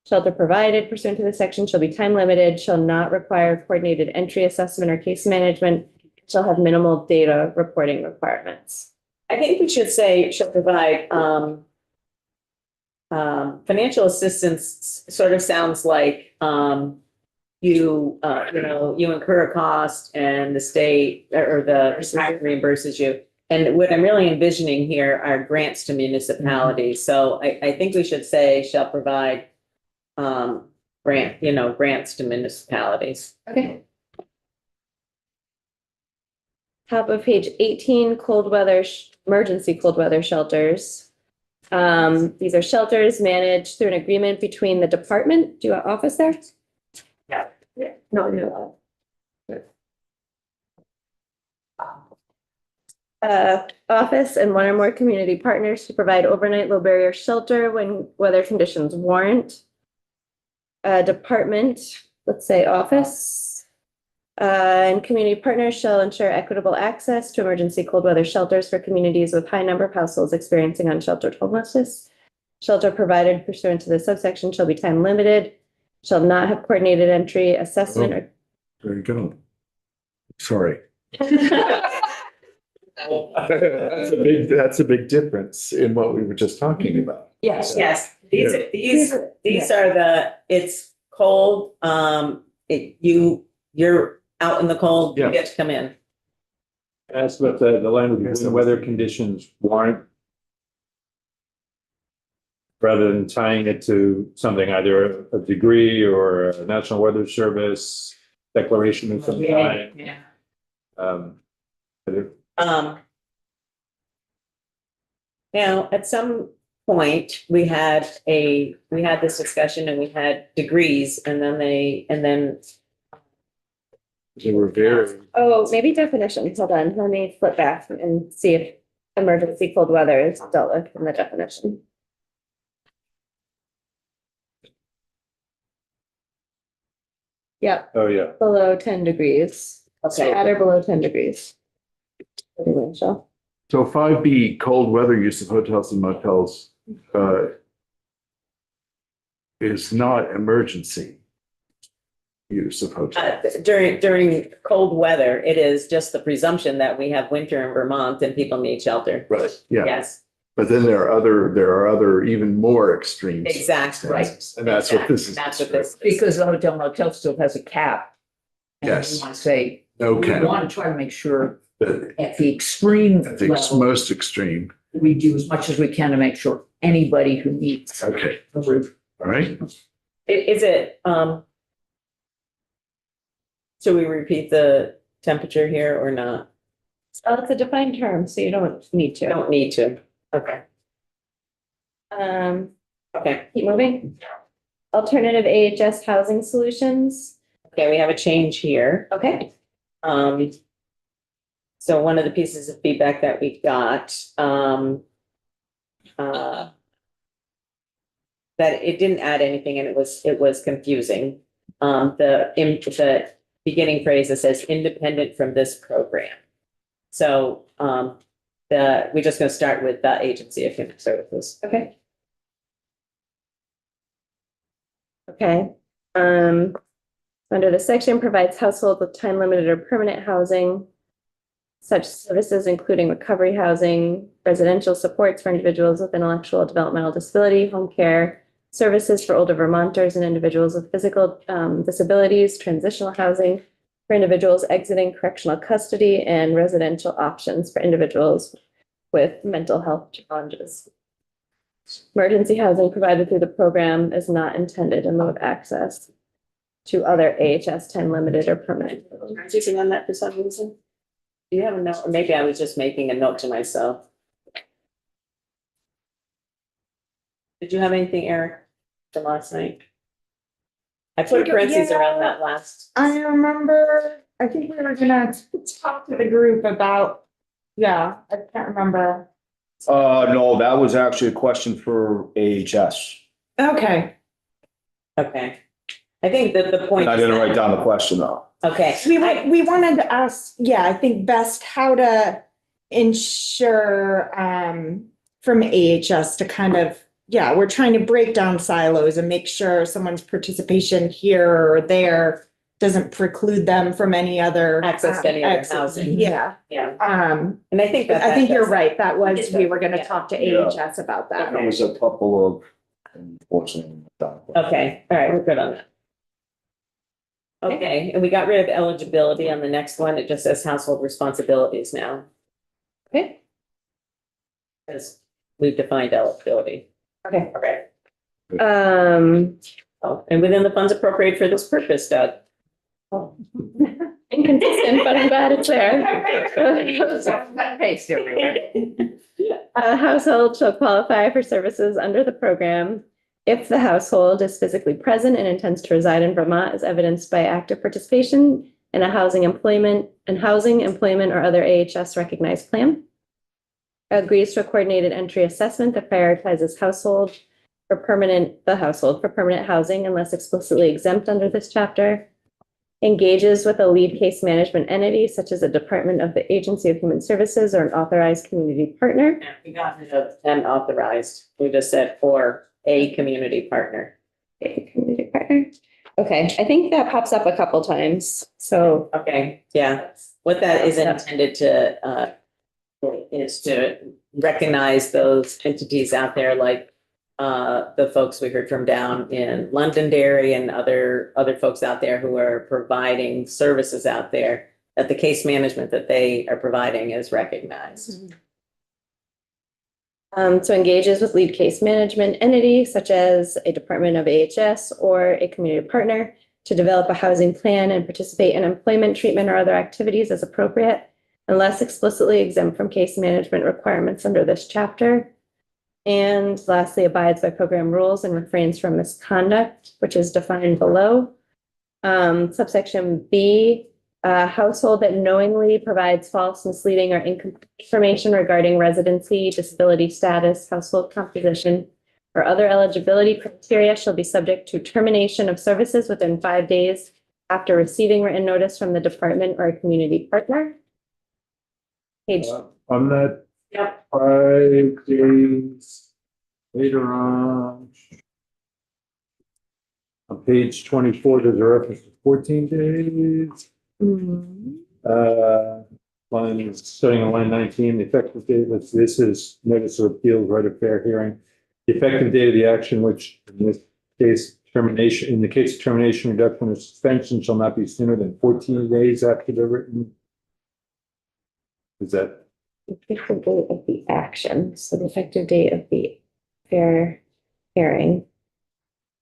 Shelter provided pursuant to this section shall be time limited, shall not require coordinated entry assessment or case management, shall have minimal data reporting requirements. I think we should say, should provide, financial assistance sort of sounds like, you incur a cost and the state or the state reimburses you. And what I'm really envisioning here are grants to municipalities. So I think we should say shall provide, grants to municipalities. Okay. Top of page 18, emergency cold weather shelters. These are shelters managed through an agreement between the department. Do you have office there? No. Office and one or more community partners to provide overnight low barrier shelter when weather conditions warrant. Department, let's say office, and community partners shall ensure equitable access to emergency cold weather shelters for communities with high number of households experiencing unsheltered homelessness. Shelter provided pursuant to this subsection shall be time limited, shall not have coordinated entry, assessment, or There you go. Sorry. That's a big difference in what we were just talking about. Yes, these are it's cold, you're out in the cold, you Yeah. get to come in. That's what the language, when the weather conditions warrant. Rather than tying it to something, either a degree or a National Weather Service declaration of some kind. Yeah. But it- Now, at some point, we had this discussion and we had degrees and then They were very. oh, maybe definitions. Hold on, let me flip back and see if emergency cold weather is dealt with in the definition. Yep, Oh, yeah. below 10 degrees. Okay. At or below 10 degrees. Residential. So 5B, cold weather use of hotels and motels, is not emergency use of hotels. During cold weather, it is just the presumption that we have winter in Vermont and people need shelter. Right, yeah. Yes, But then there are other even more extreme. exactly, right. circumstances. And that's what this is. That's what this is. Because the hotel motel still has a cap. And Yes. we want to say, Okay. we want to try to make sure At at the extreme the level, most extreme. we do as much as we can to make sure anybody who needs Okay, a roof. all right. Is it, should we repeat the temperature here or not? Oh, it's a defined term, so you don't need to. Don't need to. Okay, okay. Keep moving. Alternative AHS housing solutions. Okay, we have a change here. Okay. So one of the pieces of feedback that we got, that it didn't add anything and it was confusing. The beginning phrase that says independent from this program. So, we're just gonna start with the Agency of Human Services. Okay. Okay. Under the section provides households with time limited or permanent housing. Such services including recovery housing, residential supports for individuals with intellectual developmental disability, home care, services for older Vermonters and individuals with physical disabilities, transitional housing, for individuals exiting correctional custody and residential options for individuals with mental health challenges. Emergency housing provided through the program is not intended in lieu of access to other AHS 10 limited or permanent. Using on that for some reason? Do you have a note, or maybe I was just making a note to myself? Did you have anything, Eric, from last night? I put parentheses around that last. I remember, I think we were gonna talk to the group about, yeah, I can't remember. No, that was actually a question for AHS. Okay, Okay. I think that the point. And I didn't write down the question though. Okay. we wanted to ask, yeah, I think best how to ensure, from AHS to kind of, yeah, we're trying to break down silos and make sure someone's participation here or there doesn't preclude them from any other. Access to any other access. housing. Yeah, Yeah, and I think that. I think you're that's- right, that was, we were gonna Yeah. talk to Yeah. AHS about that. There was a couple of, unfortunately. Okay, all right, we're good on that. Okay, and we got rid of eligibility on the next one. It just says household responsibilities now. Okay. Because we've defined eligibility. Okay. Okay. Um, Oh, and within the funds appropriated for this purpose, Doug. inconsistent, but I'm glad it's there. Paste everywhere. A household shall qualify for services under the program if the household is physically present and intends to reside in Vermont as evidenced by active participation in a housing, employment, or other AHS recognized plan. Agrees to a coordinated entry assessment that prioritizes the household for permanent housing unless explicitly exempt under this chapter. Engages with a lead case management entity such as a department of the Agency of Human Services or an authorized community partner. Yeah, we got rid of unauthorized. We just said for a community partner. A community partner. Okay, I think that pops up a couple times, so. Okay, yeah. What that is intended to, is to recognize those entities out there like the folks we heard from down in Londonderry and other folks out there who are providing services out there, that the case management that they are providing is recognized. So engages with lead case management entity such as a department of AHS or a community partner to develop a housing plan and participate in employment, treatment, or other activities as appropriate, unless explicitly exempt from case management requirements under this chapter. And lastly, abides by program rules and refrains from misconduct, which is defined below. Subsection B, a household that knowingly provides false, misleading, or incomplete information regarding residency, disability status, household composition, or other eligibility criteria shall be subject to termination of services within 5 days after receiving written notice from the department or a community partner. Page, On that. Yep. 5 days later on. On page 24, there's a reference to 14 days. Starting on line 19, the effective date, this is notice of appeals, right of fair hearing. The effective date of the action, which in this case termination, in the case of termination, reduction, or suspension shall not be sooner than 14 days after the written. Is that? effective date of the action, so the effective date of the fair hearing.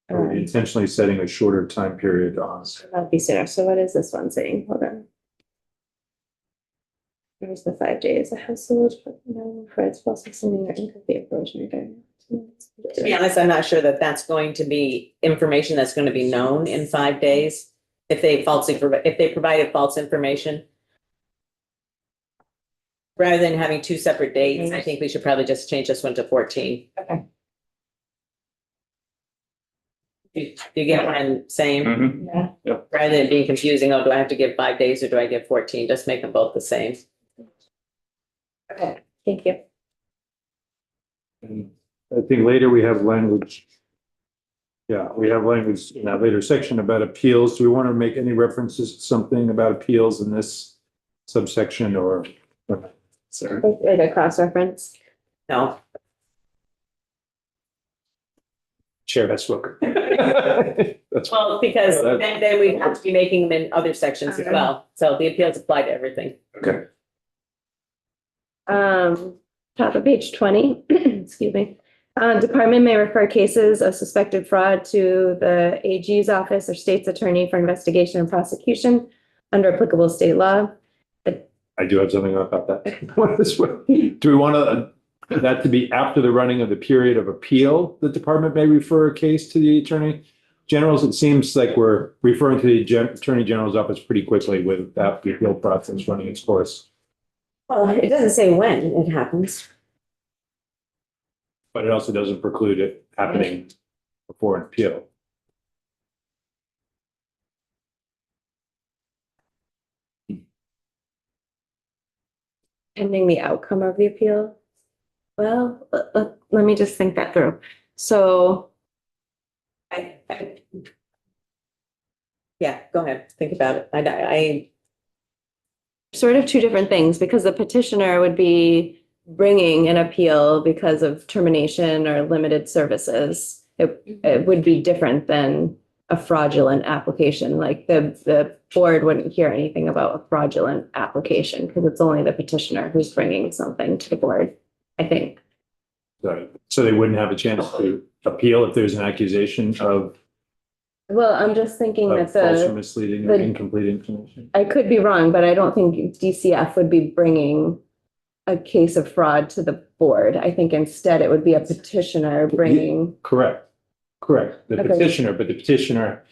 Are we intentionally setting a shorter time period on? That'd be sooner. So what is this one saying? Hold on. There's the 5 days. A household for its false assuming or incomplete approaching. To be honest, I'm not sure that that's going to be information that's going to be known in 5 days. If they provided false information. Rather than having two separate dates, I think we should probably just change this one to 14. Okay. Do you get what I'm saying? Mhm. Yeah. Rather than being confusing, oh, do I have to give 5 days or do I give 14? Just make them both the same. Okay. Thank you. And I think later we have language. Yeah, we have language in that later section about appeals. Do we want to make any references to something about appeals in this subsection or? Sorry. Like a cross reference. No, Chair has spoken. That's Well, because then we have to be making them in other sections as well. So the appeals apply to everything. Okay. Top of page 20, excuse me. Department may refer cases of suspected fraud to the AG's office or state's attorney for investigation and prosecution under applicable state law. I do have something about that. Do we want that to be after the running of the period of appeal? The department may refer a case to the attorney general's. It seems like we're referring to the attorney general's office pretty quickly without the appeal process running its course. Well, it doesn't say when it happens. But it also doesn't preclude it happening before an appeal. Pending the outcome of the appeal. Well, let me just think that through. So Yeah, go ahead. Think about it. I sort of two different things, because the petitioner would be bringing an appeal because of termination or limited services. It would be different than a fraudulent application. Like the board wouldn't hear anything about a fraudulent application because it's only the petitioner who's bringing something to the board, I think. So they wouldn't have a chance to appeal if there's an accusation of Well, I'm just thinking that false or misleading or the- incomplete information. I could be wrong, but I don't think DCF would be bringing a case of fraud to the board. I think instead it would be a petitioner bringing. Correct. The Okay. petitioner, but the petitioner,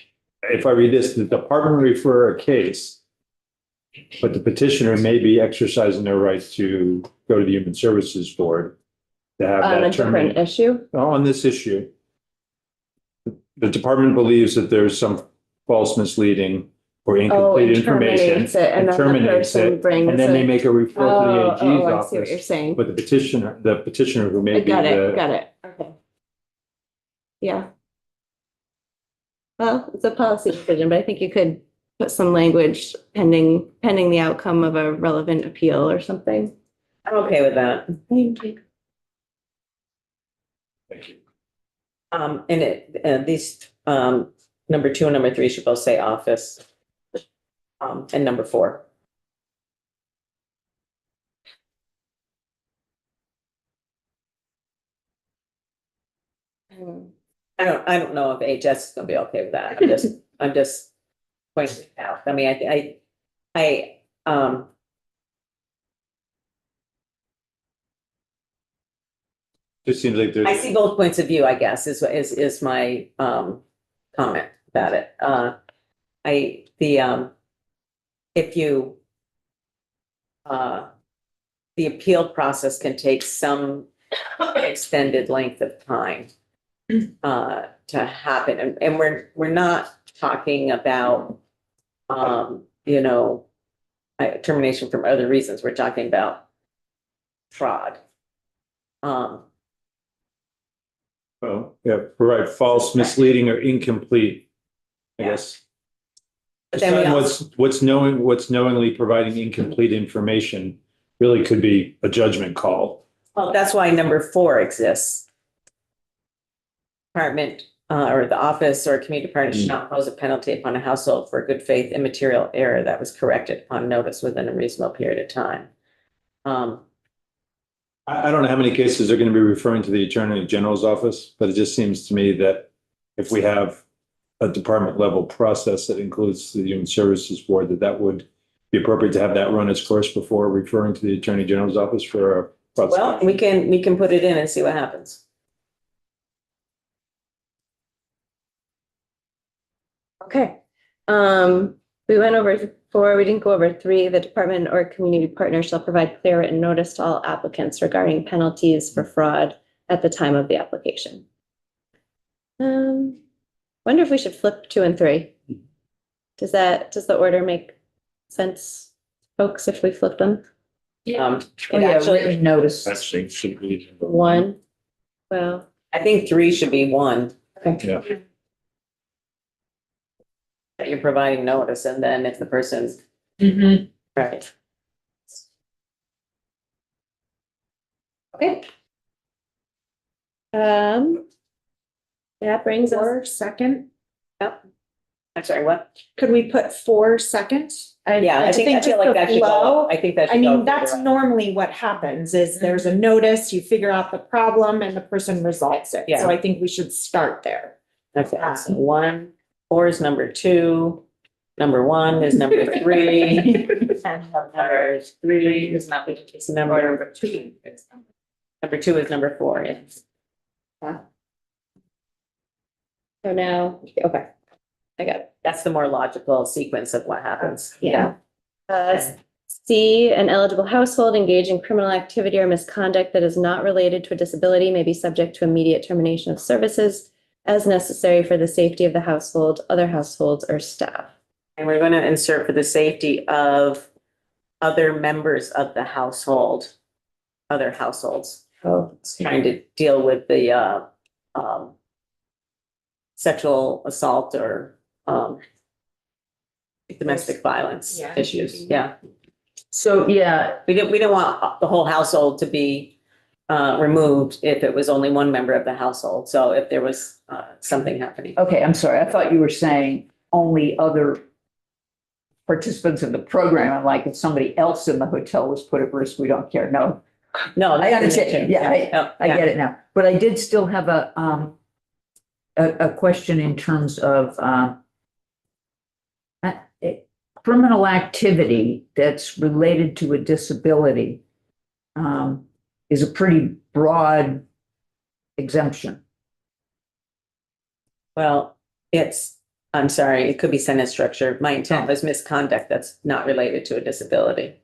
if I read this, the department refer a case, but the petitioner may be exercising their rights to go to the Human Services Board to have On a that different terminated. issue. On this issue, the department believes that there's some false, misleading, or Oh, incomplete and information. terminates it, and then the terminates person it, brings And then they it. make a referral to the Oh, AG's I see what office. you're saying. But the petitioner who may I be got it, the, got it. Okay. Yeah. Well, it's a policy decision, but I think you could put some language pending the outcome of a relevant appeal or something. I'm okay with that. thank you. And these, number 2 and number 3 should both say office. And number 4. I don't know if HS is gonna be okay with that. I'm just pointing it out. I mean, Just seems like I there's, see both points of view, I guess, is my, comment about it. If you, the appeal process can take some extended length of time, to happen, and we're not talking about, termination from other reasons. We're talking about fraud. oh, yeah, right, false, misleading, or incomplete, I Yeah. guess. But then we Decide what's knowingly providing incomplete information really could be a judgment call. Well, that's why number 4 exists. Department, or the office or community department shall not impose a penalty upon a household for good faith immaterial error that was corrected upon notice within a reasonable period of time. I don't know how many cases are going to be referring to the Attorney General's office, but it just seems to me that if we have a department level process that includes the Human Services Board, that would be appropriate to have that run its course before referring to the Attorney General's office for a Well, prosecution. we can put it in and see what happens. Okay. We went over 4, we didn't go over 3. The department or community partner shall provide clear written notice to all applicants regarding penalties for fraud at the time of the application. Wonder if we should flip 2 and 3. Does the order make sense, folks, if we flip them? It Oh, yeah, actually, written notice. Actually, should be. 1, well, I think 3 should be 1. okay. Yeah. That you're providing notice, and then if the person's right. Okay. That brings us, For second, I'm sorry, what? could we put for second? Yeah, I feel just like the that should go flow- up. I think that I should go mean, that's further up. normally what happens is there's a notice, you figure out the problem and the person resolves it. Yeah. So I think we should start there. Okay, so 1, 4 is number 2, number 1 is number 3. And number 3 is number 2. Number 2 is number 4, yes. so now, okay, I got it. That's the more logical sequence of what happens. Yeah. C, an eligible household engaged in criminal activity or misconduct that is not related to a disability may be subject to immediate termination of services as necessary for the safety of the household, other households, or staff. And we're going to insert for the safety of other members of the household, other households. Oh, Trying to deal with the sexual assault or domestic violence Yeah. issues. Yeah, So, yeah, we didn't want the whole household to be removed if it was only one member of the household. So if there was something happening. okay, I'm sorry. I thought you were saying only other participants in the program. And like if somebody else in the hotel was put at risk, we don't care. No, No, I understand. Yeah, I get it now. But I did still have a question in terms of criminal activity that's related to a disability is a pretty broad exemption. Well, I'm sorry, it could be sentence structure. My intent was misconduct that's not related to a disability.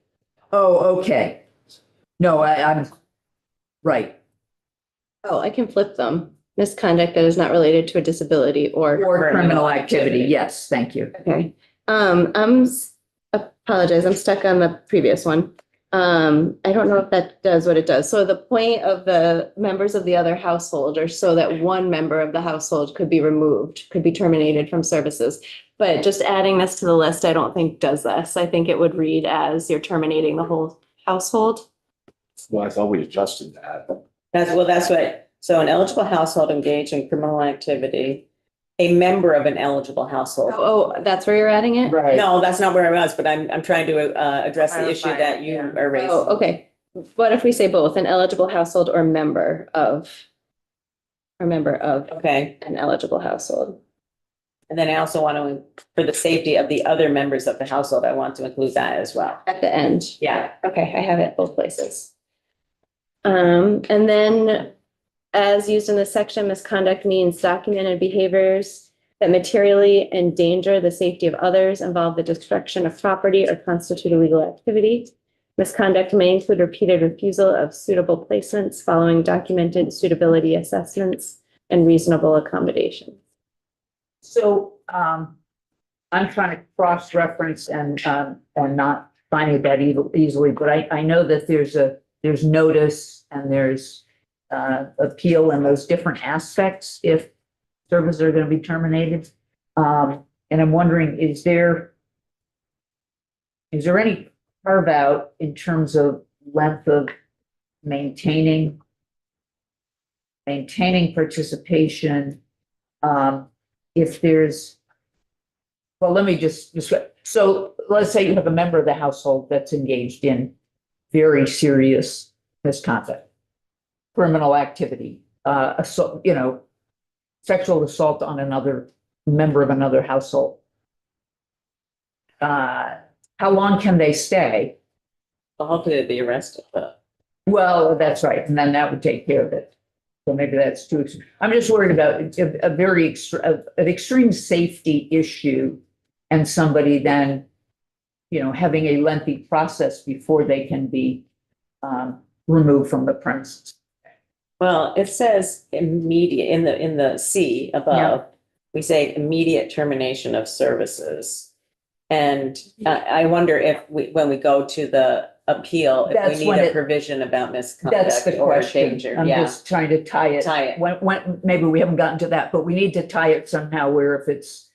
Oh, okay. No, I'm right. Oh, I can flip them. Misconduct that is not related to a disability or. Or criminal activity. Yes, thank you. Okay, apologize, I'm stuck on the previous one. I don't know if that does what it does. So the point of the members of the other household are so that one member of the household could be removed, could be terminated from services. But just adding this to the list, I don't think does this. I think it would read as you're terminating the whole household. Well, I thought we adjusted that. That's what, so an eligible household engaged in criminal activity, a member of an eligible household. Oh, that's where you're adding it? Right. No, that's not where I was, but I'm trying to address the issue that you are raising. Oh, okay. What if we say both, an eligible household or member of Okay, an eligible household? and then I also want to, for the safety of the other members of the household, I want to include that as well. At the end? Yeah. Okay, I have it both places. And then as used in this section, misconduct means documented behaviors that materially endanger the safety of others, involve the destruction of property, or constitute illegal activity. Misconduct may include repeated refusal of suitable placements following documented suitability assessments and reasonable accommodation. So I'm trying to cross-reference and not finding that easily, but I know that there's notice and there's appeal and those different aspects if services are going to be terminated. And I'm wondering, is there any carve out in terms of length of maintaining participation? If there's, well, let me just, so let's say you have a member of the household that's engaged in very serious misconduct, criminal activity, assault, sexual assault on another member of another household. How long can they stay? Well, hopefully they'd be arrested, but. Well, that's right. And then that would take care of it. So maybe that's too, I'm just worried about an extreme safety issue and somebody then, having a lengthy process before they can be removed from the premises. Well, it says immediate, in the C above, we say immediate termination of services. And I wonder if when we go to the appeal, if That's we when need a it- provision about That's misconduct the or question. danger. I'm Yeah, just trying to tie it. tie it. When, maybe we haven't gotten to that, but we need to tie it somehow where if it's,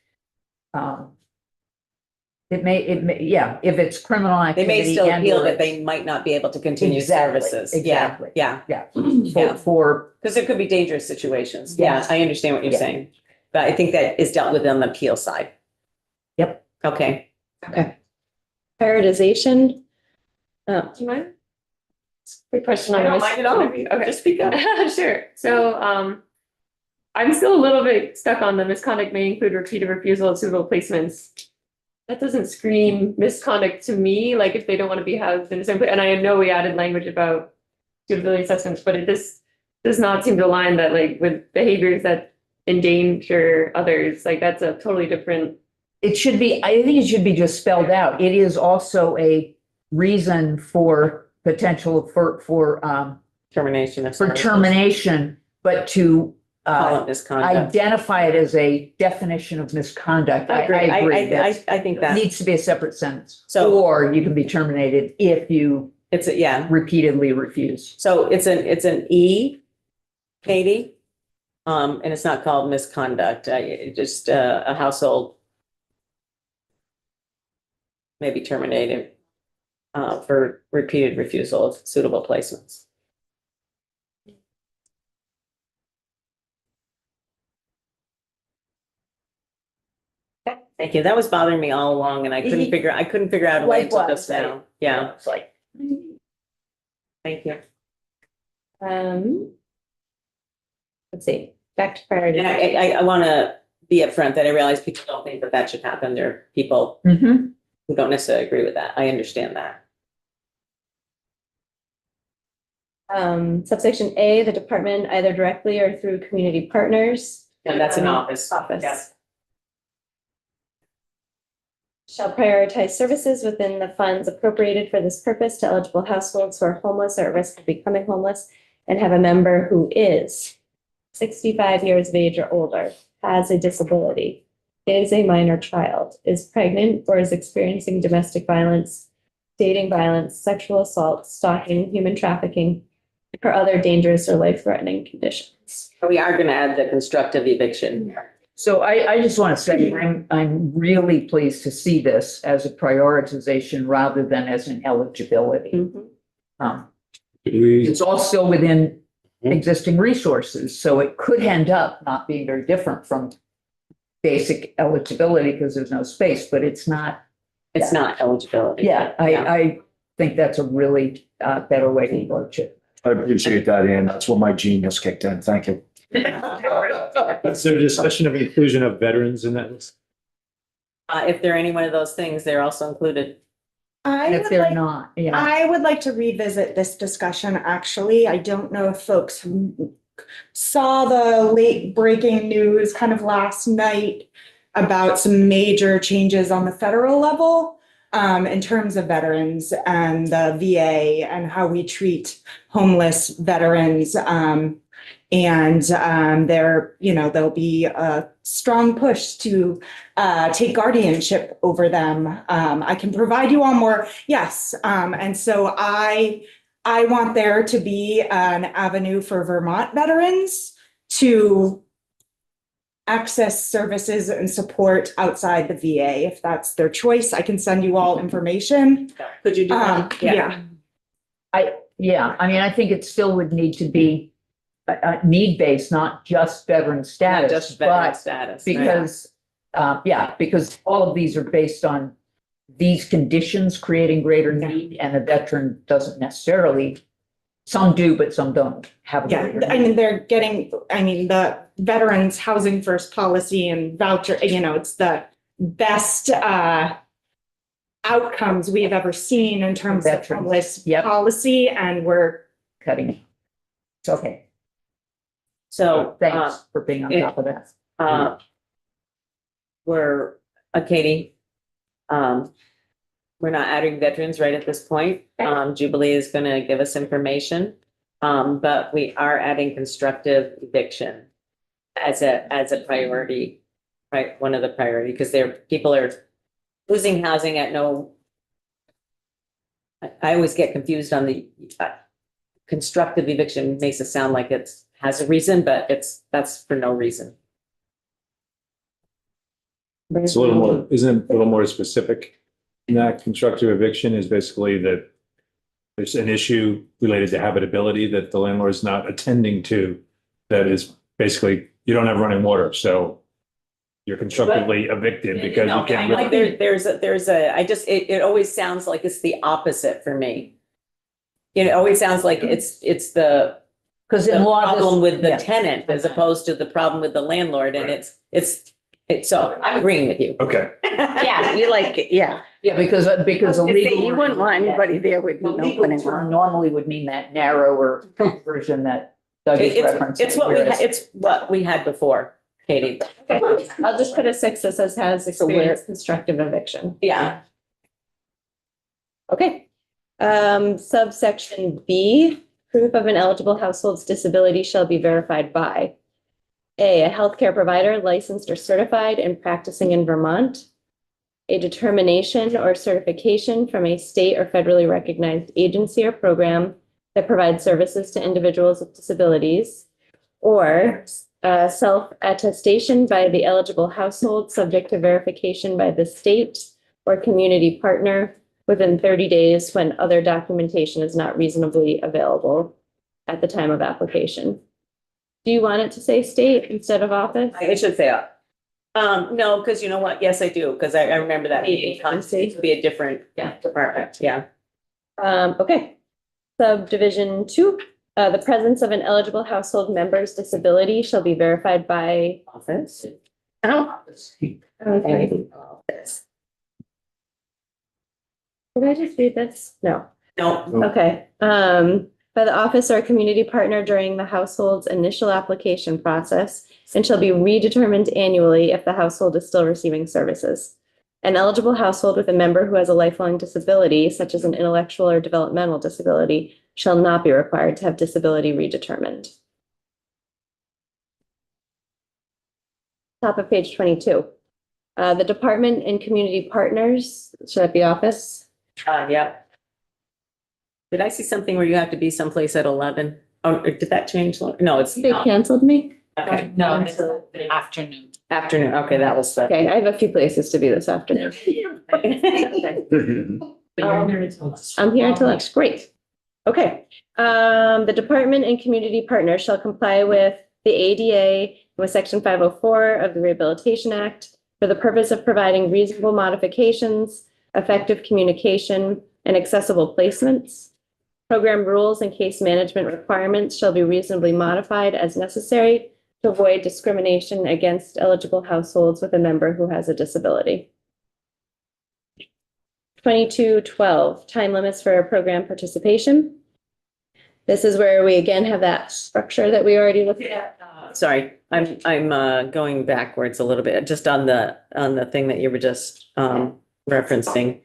yeah, if it's criminal They activity. may still and feel or that it's- they might not be able to continue Exactly, services. exactly. Yeah, Yeah, Yeah. for, because there could be dangerous situations. Yeah, Yes. I understand what you're Yeah. saying. But I think that is dealt with on the appeal side. Yep. Okay. Prioritization. Do you mind? Quick question on I don't this. mind at all. Okay. Just speak up. Sure. So, I'm still a little bit stuck on the misconduct may include repeated refusal of suitable placements. That doesn't scream misconduct to me, like if they don't want to be housed in the same place. And I know we added language about suitability assessments, but it just does not seem to align that like with behaviors that endanger others. Like that's a totally different. it should be, I think it should be just spelled out. It is also a reason for potential for Termination of for services. termination, but to Call it misconduct. identify it as a definition of misconduct. I agree. I agree. I think That that, needs to be a separate sentence. So- Or you can be terminated if you it's a, yeah. repeatedly refuse. So it's an E, Katie. And it's not called misconduct, just a household. Maybe terminated for repeated refusal of suitable placements. Thank you. That was bothering me all along and I couldn't figure out a way until Likewise, just now. Yeah, It's like, thank you. Let's see, back to And prioritization. I want to be upfront that I realize people don't think that that should happen. There are people mhm. who don't necessarily agree with that. I understand that. Subsection A, the department either directly or through community partners. And that's an office. Office. Yeah. Shall prioritize services within the funds appropriated for this purpose to eligible households who are homeless or at risk of becoming homeless and have a member who is 65 years of age or older, has a disability, is a minor child, is pregnant or is experiencing domestic violence, dating violence, sexual assault, stalking, human trafficking, or other dangerous or life-threatening conditions. We are going to add the constructive eviction. So I just want to say, I'm really pleased to see this as a prioritization rather than as an eligibility. Mhm. It's all still within existing resources, so it could end up not being very different from basic eligibility because there's no space, but it's not. It's not eligibility. Yeah, I think that's a really better way to approach it. I appreciate that, Ann. That's where my genius kicked in. Thank you. Is there a discussion of inclusion of veterans in that list? If they're any one of those things, they're also included. And if they're not, yeah. I would like to revisit this discussion, actually. I don't know if folks saw the late breaking news kind of last night about some major changes on the federal level in terms of veterans and the VA and how we treat homeless veterans. There'll be a strong push to take guardianship over them. I can provide you all more, yes. And so I want there to be an avenue for Vermont veterans to access services and support outside the VA. If that's their choice, I can send you all information. Could you do that? Yeah. I mean, I think it still would need to be need-based, not just veteran Not status, just veteran but status. right? because all of these are based on these conditions creating greater need, and a veteran doesn't necessarily, some do, but some don't have. a Yeah, greater I need. mean, the Veterans Housing First policy and voucher, it's the best outcomes we have ever seen in terms of Veterans, homeless yep. policy, and we're Cutting it. It's okay. So, Thanks for being on top of that. we're, Katie, we're not adding veterans right at this point. Jubilee is going to give us information. But we are adding constructive eviction as a priority, right? One of the priority, because people are losing housing at no. I always get confused on the constructive eviction makes it sound like has a reason, but that's for no reason. It's a little more, isn't it a little more specific? In that constructive eviction is basically that there's an issue related to habitability that the landlord's not attending to. That is basically, you don't have running water, so you're constructively evicted because you can't. Like it always sounds like it's the opposite for me. It always sounds like it's the Because the in law. this- problem with the yeah. tenant as opposed to the problem with the landlord, and it's, so I'm agreeing with you. Okay, Yeah, you like it, yeah. Yeah, because a legal. You wouldn't want anybody there with The no legal running term water. normally would mean that narrower version that Doug is referencing. It's what we had before, Katie. Okay, I'll just put a 6 that says has experienced constructive eviction. Yeah. Okay. Subsection B, proof of an eligible household's disability shall be verified by a healthcare provider licensed or certified and practicing in Vermont, a determination or certification from a state or federally recognized agency or program that provides services to individuals with disabilities, or self-attestation by the eligible household subject to verification by the state or community partner within 30 days when other documentation is not reasonably available at the time of application. Do you want it to say state instead of office? It should say, no, because you know what? Yes, I do, because I remember that meeting, it could be a different department, yeah. Okay. Subdivision 2, the presence of an eligible household member's disability shall be verified by Office. Okay. Did I just read this? No. No, Okay. By the office or community partner during the household's initial application process and shall be redetermined annually if the household is still receiving services. An eligible household with a member who has a lifelong disability, such as an intellectual or developmental disability, shall not be required to have disability redetermined. Top of page 22. The department and community partners, should that be office? yeah. Did I see something where you have to be someplace at 11? Oh, did that change? No, it's They not. canceled me? Okay, No, it's afternoon. afternoon, okay, that was the. Okay, I have a few places to be this afternoon. I'm here until lunch. Great. Okay. The department and community partners shall comply with the ADA with section 504 of the Rehabilitation Act for the purpose of providing reasonable modifications, effective communication, and accessible placements. Program rules and case management requirements shall be reasonably modified as necessary to avoid discrimination against eligible households with a member who has a disability. 2212, time limits for program participation. This is where we again have that structure that we already looked at. Sorry, I'm going backwards a little bit, just on the thing that you were just referencing.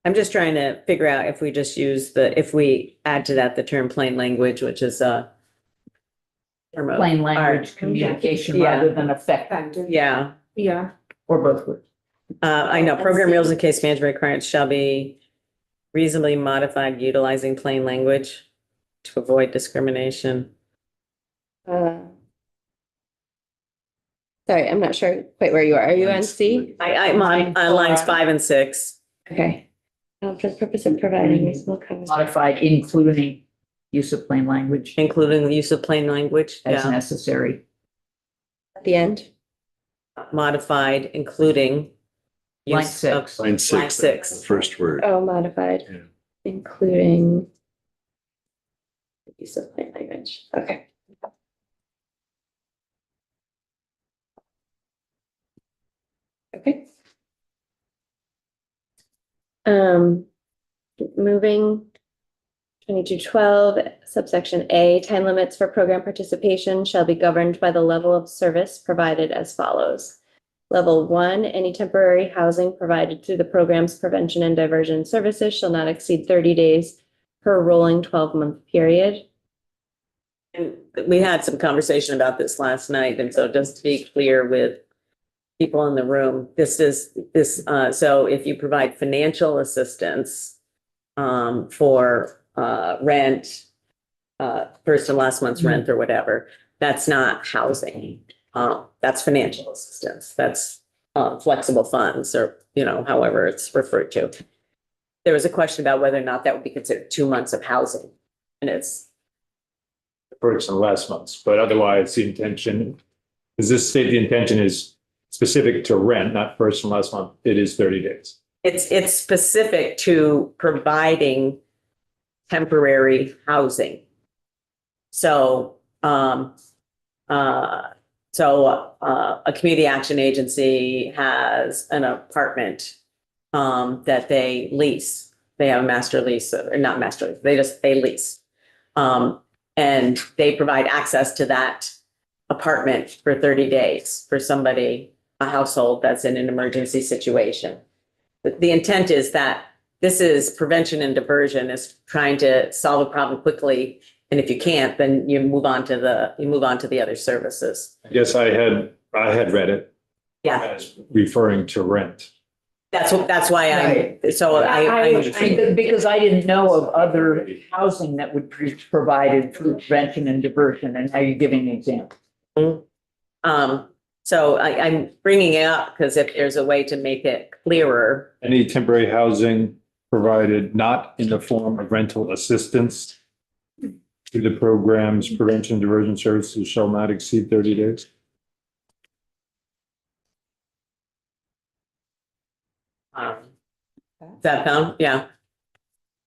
I'm just trying to figure out if we just use if we add to that the term plain language, which is term of Plain art. language communication Yeah. rather than effective, Yeah, Yeah. or both words. I know program rules and case management requirements shall be reasonably modified utilizing plain language to avoid discrimination. Sorry, I'm not sure quite where you are. Are you on C? I'm on lines 5 and 6. Okay. For the purpose of providing reasonable coverage. Modified, including use of plain language Including the use of plain language, as yeah, necessary. At the end. modified, including. Line use of- 6. Line Line 6, six. that's the first word. Oh, modified, Yeah. including use of plain language. Okay. Okay. Moving 2212, subsection A, time limits for program participation shall be governed by the level of service provided as follows. Level 1, any temporary housing provided through the program's prevention and diversion services shall not exceed 30 days per rolling 12-month period. And we had some conversation about this last night, and so just to be clear with people in the room, so if you provide financial assistance for rent, first and last month's rent or whatever, that's not housing. That's financial assistance. That's, flexible funds or, however it's referred to. There was a question about whether or not that would be considered 2 months of housing. And it's, First and last months, but otherwise the intention, does this state the intention is specific to rent, not first and last month? It is 30 days. it's specific to providing temporary housing. So, a community action agency has an apartment, that they lease. They have a master lease, or not master lease, they lease. And they provide access to that apartment for 30 days for somebody, a household that's in an emergency situation. But the intent is that this is prevention and diversion, is trying to solve a problem quickly. And if you can't, then you move on to the other services. I guess I had read it Yeah, as referring to rent. that's why Because I didn't know of other housing that would be provided for prevention and diversion, and now you're giving an example. So I'm bringing it up because if there's a way to make it clearer, Any temporary housing provided not in the form of rental assistance to the program's prevention and diversion services shall not exceed 30 days. is that found? Yeah.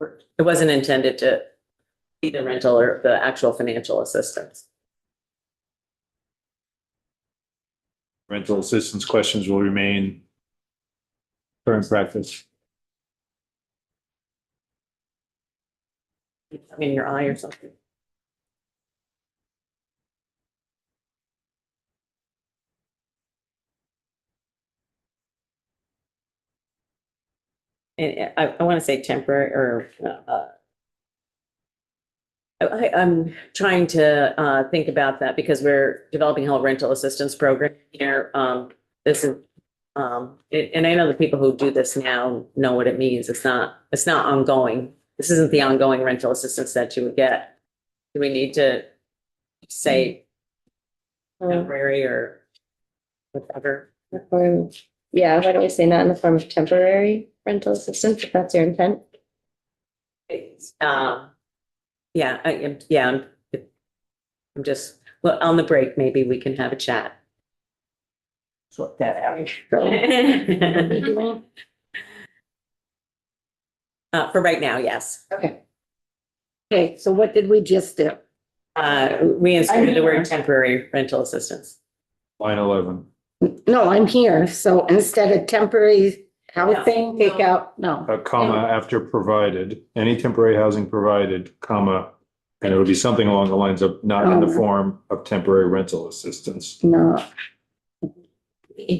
It wasn't intended to be the rental or the actual financial assistance. Rental assistance questions will remain current practice. In your eye or something. And I want to say temporary or, I'm trying to think about that because we're developing a whole rental assistance program here. This is, and I know the people who do this now know what it means. It's not ongoing. This isn't the ongoing rental assistance that you would get. Do we need to say temporary or whatever? Yeah, why don't we say not in the form of temporary rental assistance, if that's your intent? I'm just, well, on the break, maybe we can have a chat. Sort that out. For right now, yes. Okay, so what did we just do? We inserted the word temporary rental assistance. Line 11. No, I'm here. So instead of temporary housing, take out, no. A comma after provided, any temporary housing provided, comma, and it'll be something along the lines of not in the form of temporary rental assistance. No,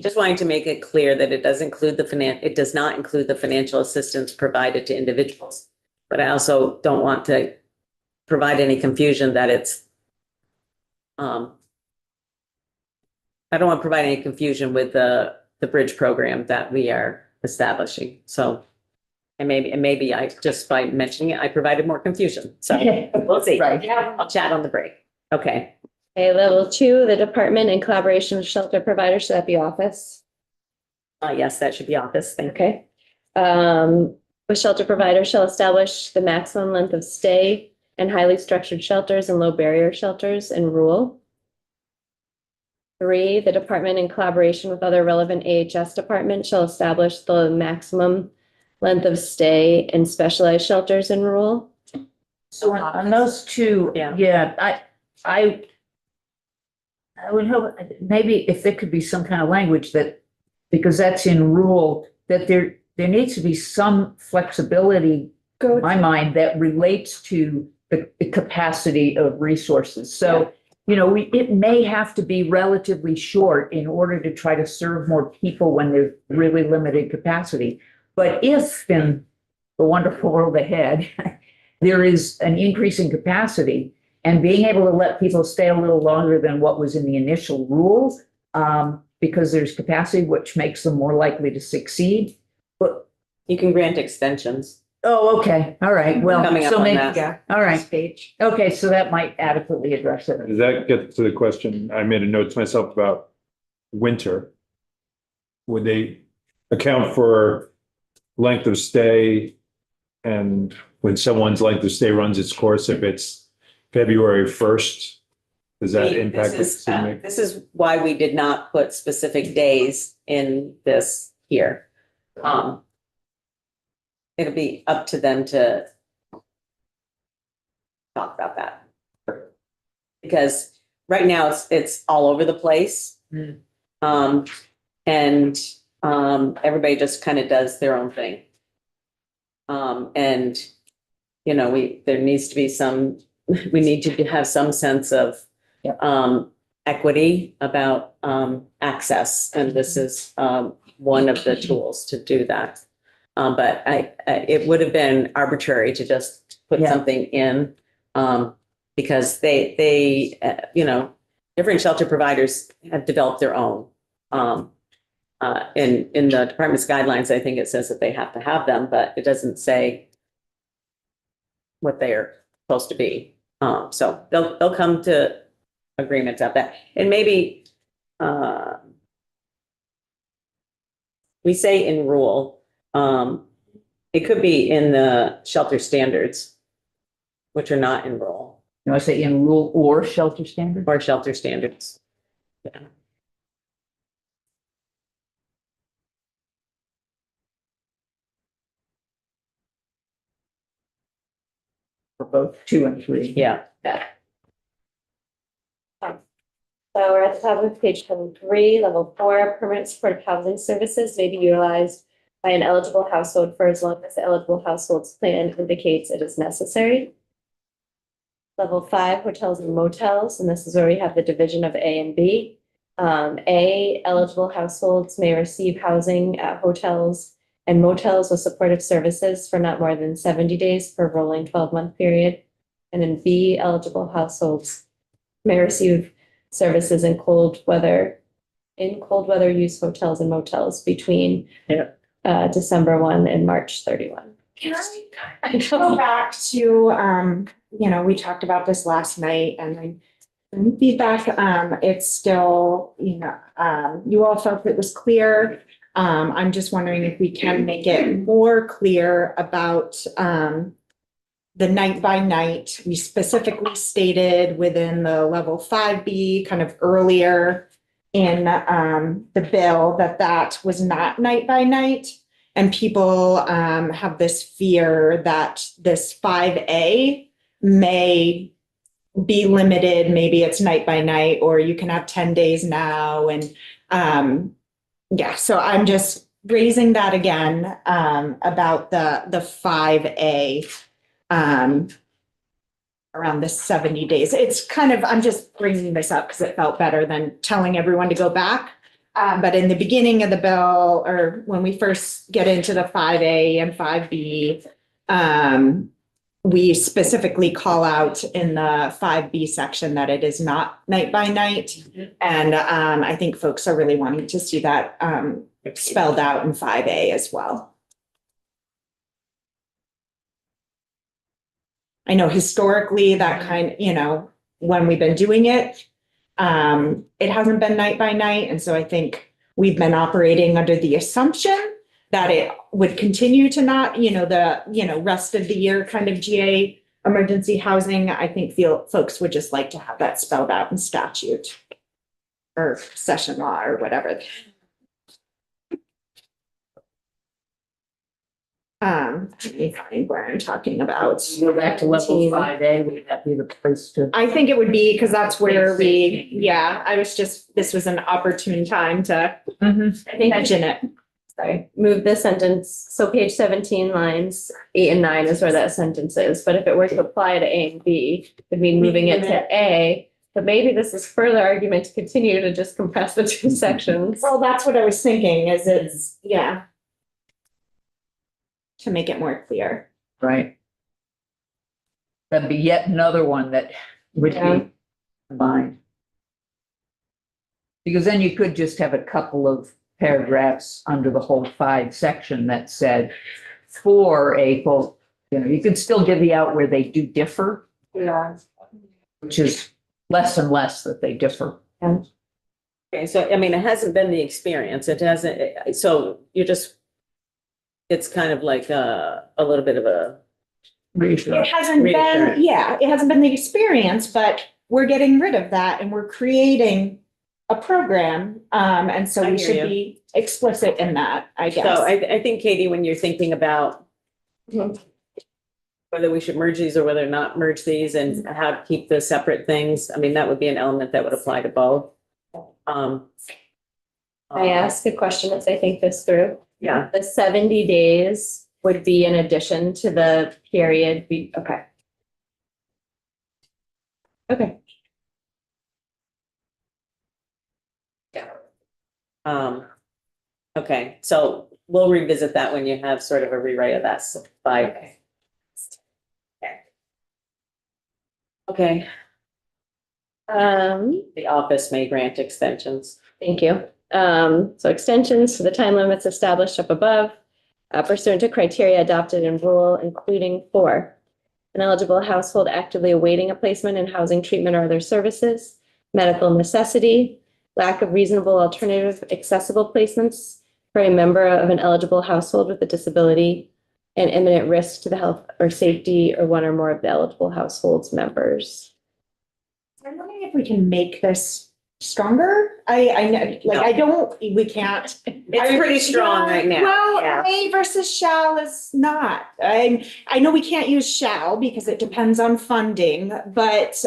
Just wanting to make it clear that it does include it does not include the financial assistance provided to individuals. But I also don't want to provide any confusion that it's, I don't want to provide any confusion with the bridge program that we are establishing. So, and maybe I, just by mentioning it, I provided more confusion. So we'll see. Right. I'll chat on the break. Okay. Okay, level 2, the department in collaboration with shelter provider, should that be office? Yes, that should be office. Thank you. Okay. The shelter provider shall establish the maximum length of stay in highly structured shelters and low barrier shelters in rural. 3, the department in collaboration with other relevant AHS departments shall establish the maximum length of stay in specialized shelters in rural. So on those two, Yeah. I would hope, maybe if there could be some kind of language that, because that's in rural, that there needs to be some flexibility, in my mind, that relates to the capacity of resources. So, it may have to be relatively short in order to try to serve more people when there's really limited capacity. But if in the wonderful world ahead, there is an increase in capacity, and being able to let people stay a little longer than what was in the initial rules, because there's capacity, which makes them more likely to succeed. But You can grant extensions. Oh, okay, all right, well, Coming up so on maybe, that. Yeah. all right, Page. okay, so that might adequately address it. Does that get to the question? I made a note to myself about winter. Would they account for length of stay? And when someone's length of stay runs its course, if it's February 1st, does that impact the decision making? This is why we did not put specific days in this here. It'll be up to them to talk about that. Because right now it's all over the place. And everybody just kind of does their own thing. And, you know, there needs to be we need to have some sense of equity about access, and this is one of the tools to do that. But it would have been arbitrary to just put Yeah. something in, because they you know, different shelter providers have developed their own. In the department's guidelines, I think it says that they have to have them, but it doesn't say what they are supposed to be. So they'll come to agreement about that. And maybe we say in rule, it could be in the shelter standards, which are not in rule, You want to say in rule or shelter standard? or shelter standards. Yeah. For both 2 and 3. Yeah. So we're at the top of page 23, level 4, permanent supportive housing services may be utilized by an eligible household for as long as the eligible household's plan indicates it is necessary. Level 5, hotels and motels, and this is where we have the division of A and B. A, eligible households may receive housing at hotels and motels with supportive services for not more than 70 days per rolling 12-month period. And in B, eligible households may receive services in cold weather use hotels and motels between December 1 and March 31. Can I go back to, you know, we talked about this last night and feedback, it's still, you know, you all felt it was clear. I'm just wondering if we can make it more clear about, the night by night. We specifically stated within the level 5B kind of earlier in, the bill that was not night by night. And people, have this fear that this 5A may be limited, maybe it's night by night, or you can have 10 days now. And yeah, so I'm just raising that again about the 5A around the 70 days. It's kind of, I'm just bringing this up because it felt better than telling everyone to go back. But in the beginning of the bill, or when we first get into the 5A and 5B, we specifically call out in the 5B section that it is not night by night. And I think folks are really wanting to see that spelled out in 5A as well. I know historically that kind, you know, when we've been doing it, it hasn't been night by night. And so I think we've been operating under the assumption that it would continue to not, you know, the, you know, rest of the year kind of GA emergency housing. I think folks would just like to have that spelled out in statute or session law or whatever. Let me find where I'm talking about. Go back to level 5A, would that be the place to? I think it would be, because that's where this was an opportune time to mention it. Sorry, move this sentence. So page 17 lines 8 and 9 is where that sentence is. But if it were to apply to A and B, it would mean moving it to A. But maybe this is further argument to continue to just compress the two sections. Well, that's what I was thinking, is it's, yeah. To make it more clear. Right. That'd be yet another one that would Yeah. be combined. Because then you could just have a couple of paragraphs under the whole 5 section that said, for a full, you can still divvy out where they do differ, Yeah. which is less and less that they differ. Okay, so I mean, it hasn't been the experience. It hasn't, so you're just, it's kind of like a little bit of a, It hasn't been, Reassurance. yeah, it hasn't been the experience, but we're getting rid of that and we're creating a program. And so I we hear should you. be explicit in that, I so guess. I think, Katie, when you're thinking about whether we should merge these or whether not merge these and how to keep the separate things, I mean, that would be an element that would apply to both. I ask a question as I think this through. Yeah, The 70 days would be in addition to the period, okay. Okay. okay, so we'll revisit that when you have sort of a rewrite of that by. Okay, the office may grant extensions. Thank you. So extensions to the time limits established up above pursuant to criteria adopted in rule, including for an eligible household actively awaiting a placement in housing, treatment, or other services, medical necessity, lack of reasonable alternative accessible placements for a member of an eligible household with a disability, and imminent risk to the health or safety or one or more of the eligible household's members. I'm wondering if we can make this stronger. I know, like, I don't, we can't. It's pretty strong right now. Well, Yeah. may versus shall is not. I know we can't use shall because it depends on funding, but,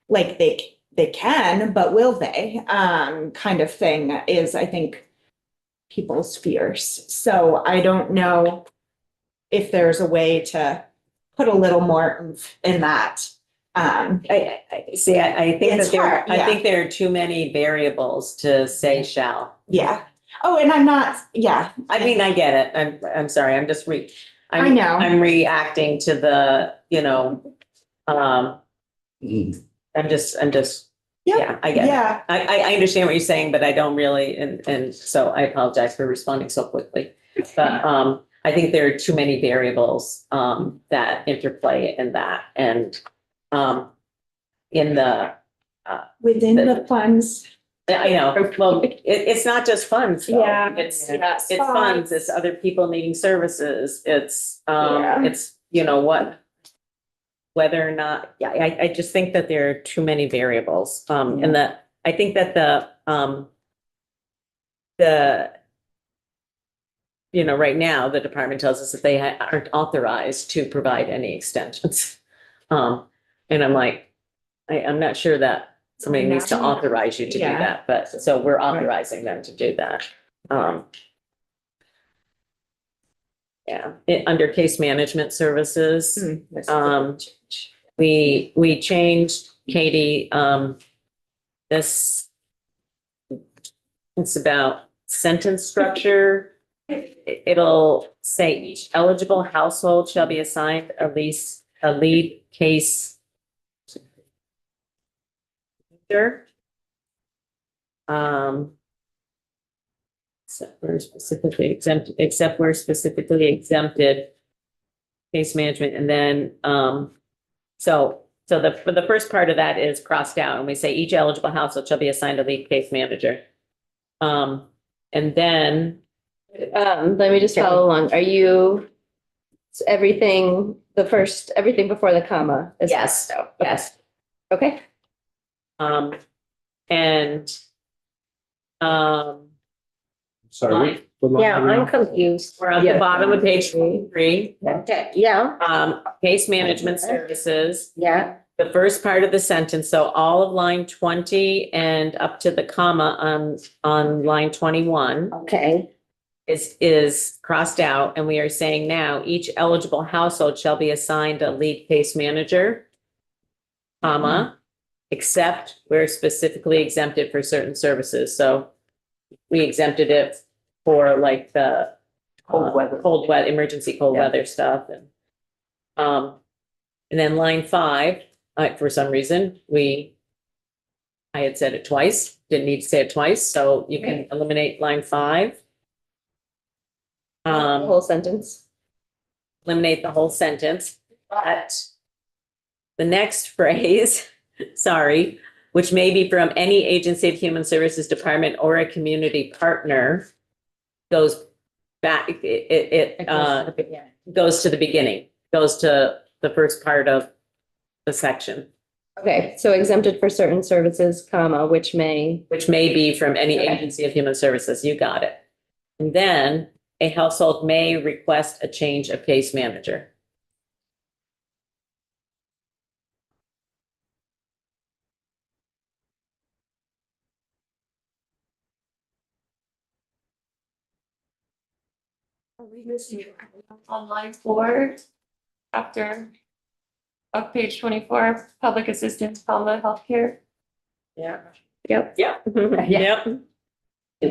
like, they can, but will they? Kind of thing is, I think, people's fears. So I don't know if there's a way to put a little more oomph in that. I see, I think It's that there, hard, I yeah. think there are too many variables to say shall. Yeah. Oh, and I'm not, yeah. I mean, I get it. I'm sorry, I'm just I know. I'm reacting to the, I'm just, yeah, I get it. Yeah, I understand what you're saying, but I don't really, and so I apologize for responding so quickly. But, I think there are too many variables, that interplay in that and, in the, within the funds. I know, well, it's not just funds. though. Yeah. It's Yes. funds, it's other people needing services, it's, Yeah. it's, what, whether or not, yeah, I just think that there are too many variables. And that, I think that right now, the department tells us that they aren't authorized to provide any extensions. And I'm like, I'm not sure that somebody needs to authorize you to do Yeah. that, but so we're authorizing them to do that. Yeah, under case management services, we changed, Katie, this, it's about sentence structure. It'll say each eligible household shall be assigned a lead case. Except where specifically exempted case management. And then, for the first part of that is crossed out and we say each eligible household shall be assigned a lead case manager. And then, Let me just follow along. Are you, everything before the comma is yes, crossed out? yes. Okay. And, Sorry. what line Yeah, are we I'm on? confused. we're at the bottom of page 3, Okay, yeah, case management services. yeah, The first part of the sentence, so all of line 20 and up to the comma on line 21 okay, is crossed out. And we are saying now each eligible household shall be assigned a lead case manager, comma, except where specifically exempted for certain services. So we exempted it for like the Cold weather. emergency cold Yeah. weather stuff and then line 5, for some reason, I had said it twice, didn't need to say it twice, so you can eliminate line 5. The whole sentence. eliminate the whole sentence, but the next phrase, sorry, which may be from any agency of Human Services Department or a community partner, goes back, goes to the beginning, goes to the first part of the section, Okay, so exempted for certain services, comma, which may, which may be from any Okay. agency of Human Services. You got it. And then a household may request a change of case manager. On line 4, after of page 24, public assistance, comma, healthcare. Yeah. yep. Yeah. Yep.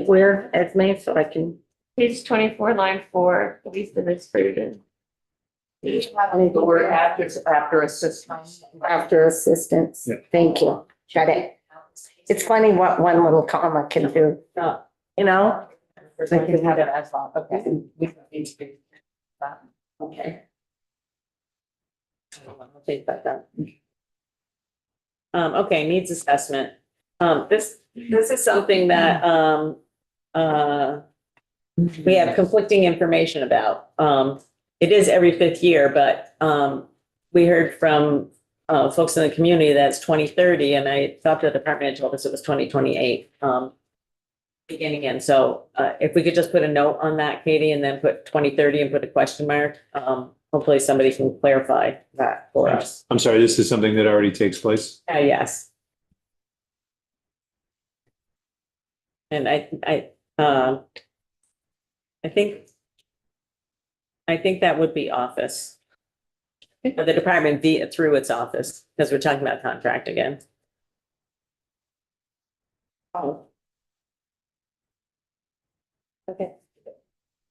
Where, Esme, so I can. Page 24, line 4, at least in this version. The word after assistance. After assistance. Yeah. Thank you. Got it. It's funny what one little comma can do, you know? They can have it as well, okay. We don't need to do that. Okay. I'll think about that. Okay, needs assessment. This is something that, we have conflicting information about. It is every 5th year, but, we heard from, folks in the community that it's 2030, and I thought the department had told us it was 2028, beginning in. So, if we could just put a note on that, Katie, and then put 2030 and put a question mark, hopefully somebody can clarify that for us. I'm sorry, this is something that already takes place? Yes. And I think that would be office. The department be through its office, because we're talking about contract again. Oh. Okay.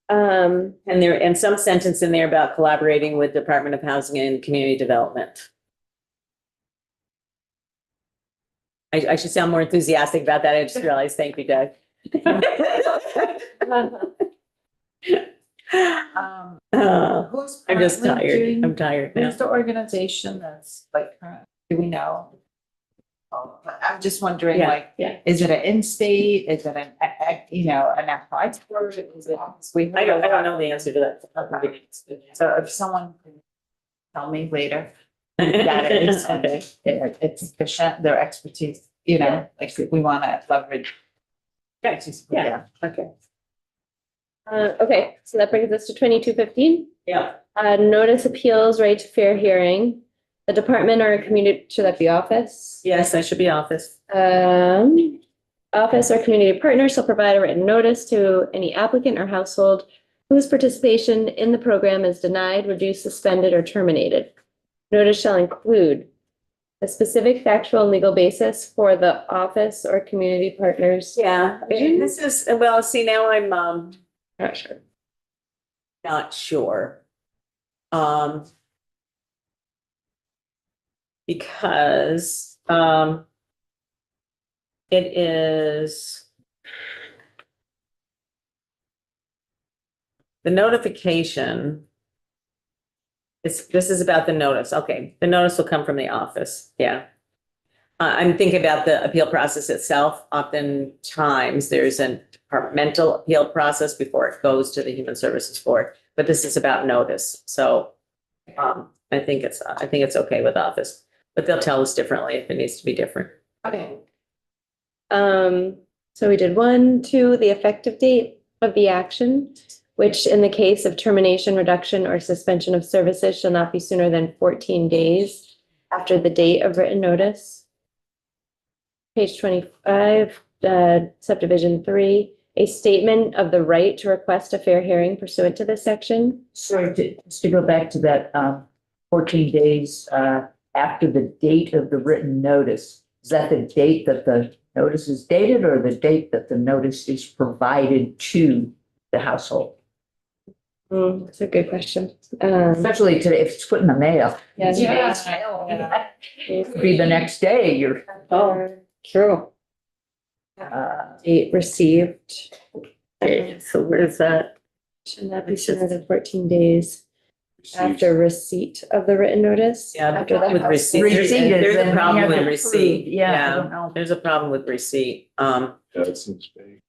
And and some sentence in there about collaborating with Department of Housing and Community Development. I should sound more enthusiastic about that. I just realized, thank you, Doug. Who's I'm just currently tired. doing- I'm tired now. Who's the organization that's like, do we know? But I'm just wondering, Yeah, like, yeah. is it an in-state, is it an, an applied for, is it? I don't know the answer to that. So if someone can tell me later, that is, and Okay. it's efficient, their expertise, like if we want to leverage. Yeah, okay. Okay, so that brings us to 2215. Yeah, Notice appeals, right to fair hearing. The department or a community, should that be office? yes, that should be office. Office or community partner shall provide a written notice to any applicant or household whose participation in the program is denied, reduced, suspended, or terminated. Notice shall include a specific factual and legal basis for the office or community partners. Yeah, this is, well, see, now I'm, Not sure. not sure. Because, it is the notification. This is about the notice. Okay, the notice will come from the office. Yeah. I'm thinking about the appeal process itself. Oftentimes, there's a departmental appeal process before it goes to the Human Services Board, but this is about notice. So, I think it's okay with office, but they'll tell us differently if it needs to be different. Okay. So we did 1, 2, the effective date of the action, which in the case of termination, reduction, or suspension of services shall not be sooner than 14 days after the date of written notice. Page 25, subdivision 3, a statement of the right to request a fair hearing pursuant to this section. Sorry, just to go back to that, 14 days, after the date of the written notice. Is that the date that the notice is dated or the date that the notice is provided to the household? That's a good question. Especially today, if it's put in the mail. Yeah. It could be the next day, you're, Oh, true. Date received. Okay, so where's that? Should not be sooner than 14 days. after receipt of the written notice. Yeah, After the with house- receipt. Receipt is There's then a we problem have with to receipt. prove. Yeah, I don't know. There's a problem with receipt. Yeah, it seems vague.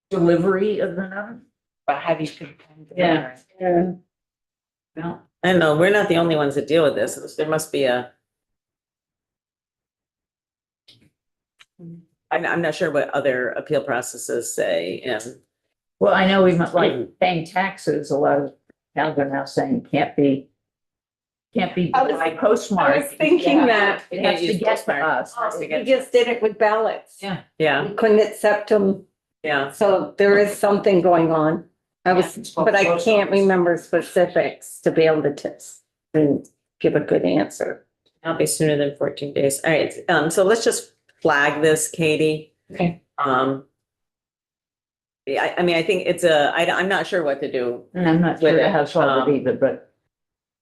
Delivery of the notice? But how do you contend? Yeah. Yeah. No. I don't know, we're not the only ones that deal with this. There must be a. I'm not sure what other appeal processes say, and Well, I know even like paying taxes, a lot of towns are now saying can't be I was- by postmark. I was thinking Yeah. that. It has to Use get to postmark. us. We just did it with ballots. Yeah. yeah, We couldn't accept them, yeah. so there is something going on. I was, Yeah. but I can't remember specifics to be able to and give a good answer. I'll be sooner than 14 days. All right, so let's just flag this, Katie. Okay. Yeah, I mean, I think I'm not sure what to do, And I'm not With sure it, how to solve it either, but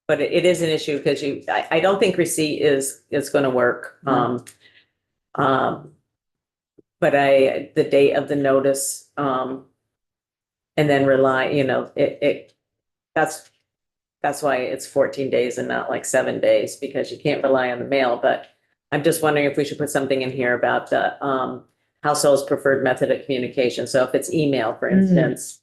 but it is an issue because I don't think receipt is gonna work. But the date of the notice, and then rely, that's why it's 14 days and not like 7 days, because you can't rely on the mail, but I'm just wondering if we should put something in here about the, household's preferred method of communication. So if it's email, for instance,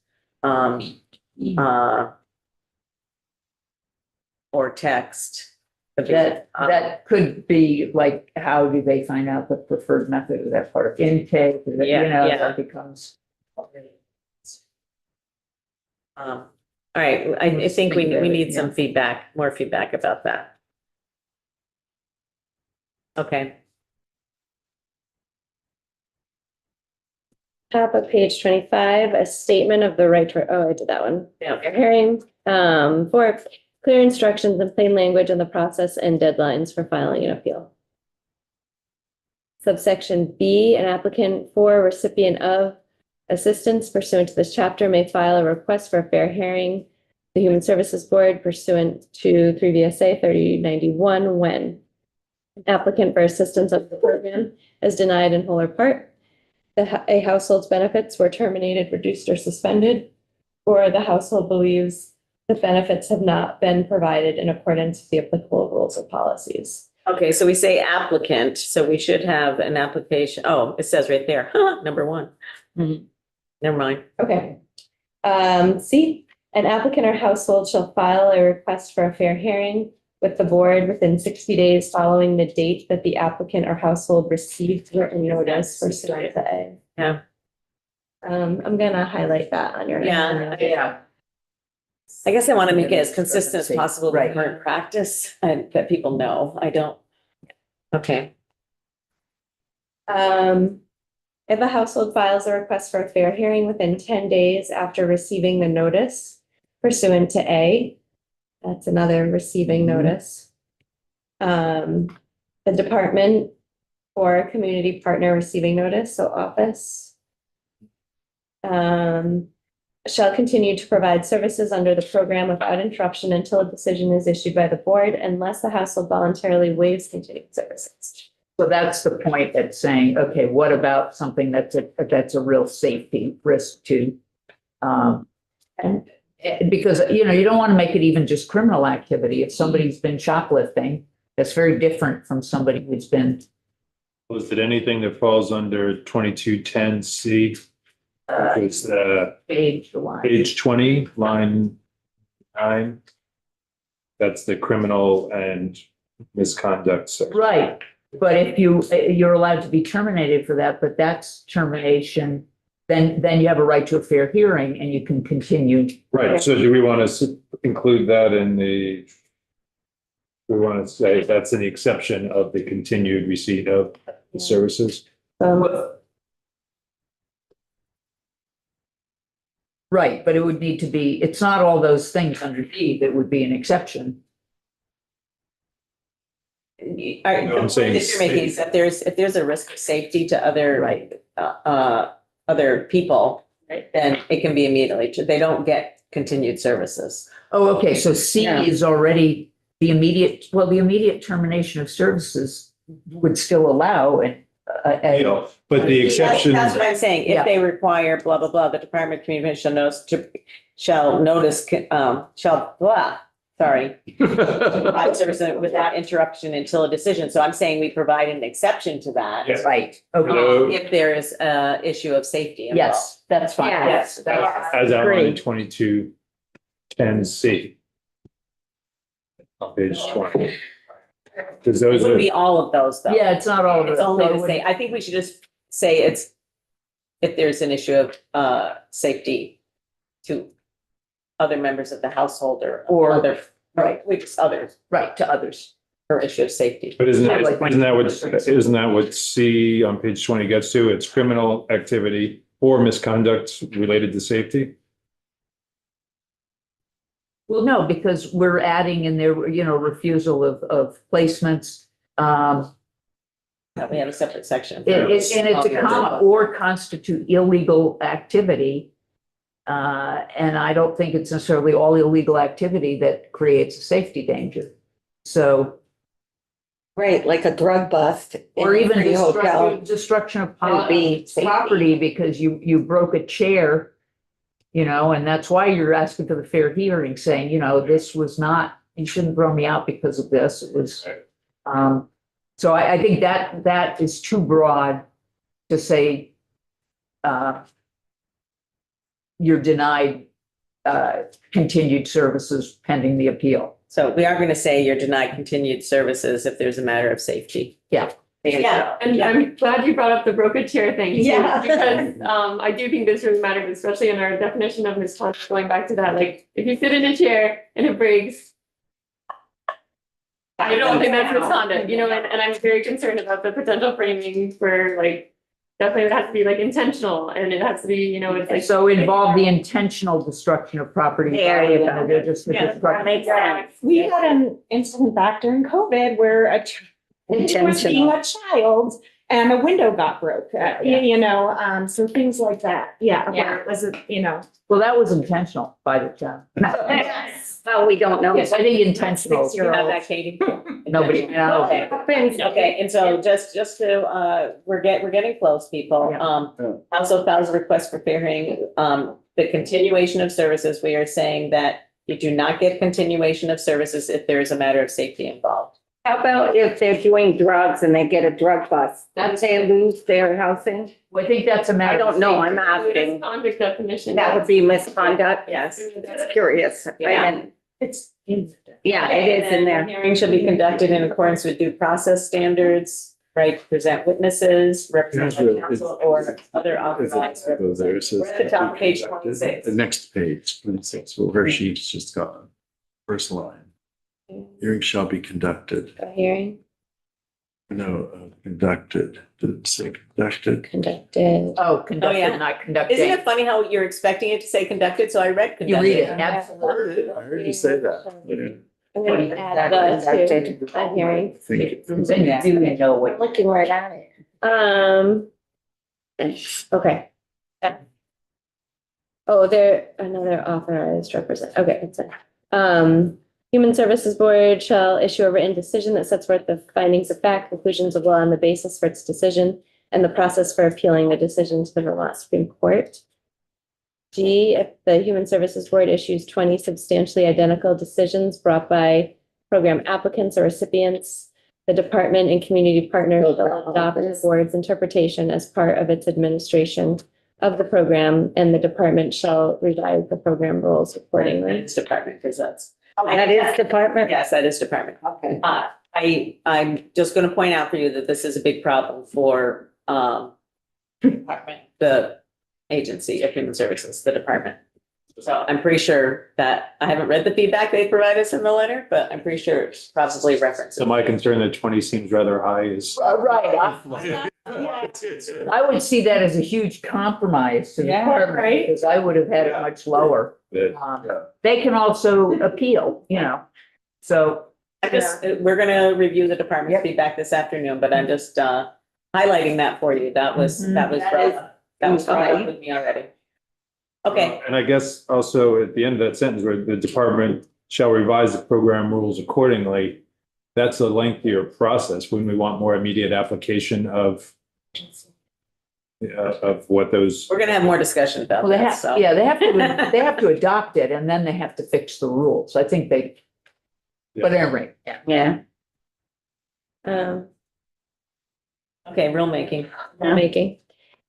or text. that could be like, how do they find out the preferred method of that part of intake? Yeah. That becomes. All right, I think we need some feedback, more feedback about that. Okay, Top of page 25, a statement of the right to, I did that one. yeah, Fair hearing, for clear instructions and plain language on the process and deadlines for filing an appeal. Subsection B, an applicant for recipient of assistance pursuant to this chapter may file a request for a fair hearing. The Human Services Board pursuant to 3 VSA 3091 when applicant for assistance of the program is denied in whole or part, a household's benefits were terminated, reduced, or suspended, or the household believes the benefits have not been provided in accordance with the applicable rules or policies. okay, so we say applicant, so we should have an application, it says right there, number 1. Never mind. Okay. C, an applicant or household shall file a request for a fair hearing with the board within 60 days following the date that the applicant or household received written notice pursuant to A. Yeah. I'm gonna highlight that on your. Yeah. I guess I want to make it as consistent as possible with Right. current practice and that people know. I don't. Okay, If a household files a request for a fair hearing within 10 days after receiving the notice pursuant to A, that's another receiving notice. The department or community partner receiving notice, so office, shall continue to provide services under the program without interruption until a decision is issued by the board unless the household voluntarily waives continued services. So that's the point that's saying, okay, what about something that's a real safety risk to, and because, you don't want to make it even just criminal activity. If somebody's been shoplifting, that's very different from somebody who's been, Was it anything that falls under 2210C? It's page line. page 20, line 9. That's the criminal and misconduct section. Right, but if you're allowed to be terminated for that, but that's termination, then you have a right to a fair hearing and you can continue. Right, so do we want to include that in the, we want to say that's an exception of the continued receipt of the services? Right, but it would need to be, it's not all those things underneath, it would be an exception. I'm saying the point that you're making is that if there's a risk of safety to other, other people, then it can be immediately, they don't get continued services. Oh, okay, so C Yeah. is already the immediate termination of services would still allow, and You know, but the exception, That's what I'm saying. Yeah. If they require blah, blah, blah, the Department of Communication shall blah, sorry. Provide service without interruption until a decision. So I'm saying we provide an exception to that. Yeah. Right, okay, If there is a issue of safety involved. yes, that's fine, Yeah. yes, that's, as outlined in Great. 2210C. On page 20. Because It those would are, be all of those though. yeah, it's not all of it. It's only So to say, I think we should just say it's, if there's an issue of safety to other members of the household or other, right, we just others Right, to others. for issue of safety. but isn't that what C on page 20 gets to? It's criminal activity or misconduct related to safety? Well, no, because we're adding in there, you know, refusal of placements. We have a separate section. And it's a comma, or constitute illegal activity. And I don't think it's necessarily all illegal activity that creates a safety danger. So, Right, like a drug bust. or in even every hotel. destruction of Would be safety. property because you broke a chair. You know, and that's why you're asking for the fair hearing, saying, you know, this was not, you shouldn't throw me out because of this. It was, so I think that is too broad to say, you're denied, continued services pending the appeal. So we are going to say you're denied continued services if there's a matter of safety. Yeah. Yeah. And I'm glad you brought up the broken chair thing too, Yeah. because I do think this really matters, especially in our definition of misconduct, going back to that, like, if you sit in a chair and it breaks, I don't think that's misconduct, you know, and I'm very concerned about the potential framing for like, definitely it has to be like intentional and it has to be, you know, it's like. So involve the intentional destruction of property. There you go. rather than just the Yeah, destruction. Makes sense. We had an incident back during COVID where a child was being a child and a window got broke, you know, so things like that. Yeah, where it wasn't, you know. Well, that was intentional by the town. Well, we don't know. Yes, I think intentional. You have that, Katie? Nobody, you know, Okay. Okay, and so just to, we're getting close, people. House of Fowls request for fair hearing, the continuation of services, we are saying that you do not get continuation of services if there is a matter of safety involved. How about if they're doing drugs and they get a drug bust? Don't they lose their housing? Well, I think that's a matter. I don't know, I'm It's asking. conduct definition. That would be misconduct? Yes. Just curious. Yeah. It's Yeah, it is in there. Hearing shall be conducted in accordance with due process standards, right, to present witnesses, represent the council or other authorized. Go there, it says- We're at the top of page 26. The next page, 26, well, where she's just gone, first line. Hearing shall be conducted, Hearing conducted, did it say conducted? conducted. Oh, yeah. conducted, not conducted. Isn't it funny how you're expecting it to say conducted, so I read You read it, conducted. absolutely. I heard you say that. I'm gonna add the to a hearing. I think Then you do know what. Looking right at it. Okay. Oh, there, another authorized okay, that's it. Human Services Board shall issue a written decision that sets forth the findings of fact, conclusions of law, and the basis for its decision, and the process for appealing the decision to the Vermont Supreme Court. G, if the Human Services Board issues 20 substantially identical decisions brought by program applicants or recipients, the department and community partners shall adopt the board's interpretation as part of its administration of the program, and the department shall revise the program rules accordingly. It's department, because that's. That is department? Yes, that is department. Okay. I'm just gonna point out for you that this is a big problem for, department, the agency of human services, the department. So I'm pretty sure that, I haven't read the feedback they provided us in the letter, but I'm pretty sure it's probably references. So my concern that 20 seems rather high is. Right. I would see that as a huge compromise to the Yeah, department, right. because I would have had it much lower. They can also appeal, you know, so. I just, we're gonna review the department's feedback this afternoon, but I'm just, highlighting that for you. That was brought up with me already. Okay, And I guess also at the end of that sentence where the department shall revise the program rules accordingly, that's a lengthier process when we want more immediate application of Of what those, We're gonna have more discussion about Well, they that, have, so. yeah, they have to adopt it and then they have to fix the rules. I think they, but at any rate, yeah. Yeah. Um, Okay, rule making. making.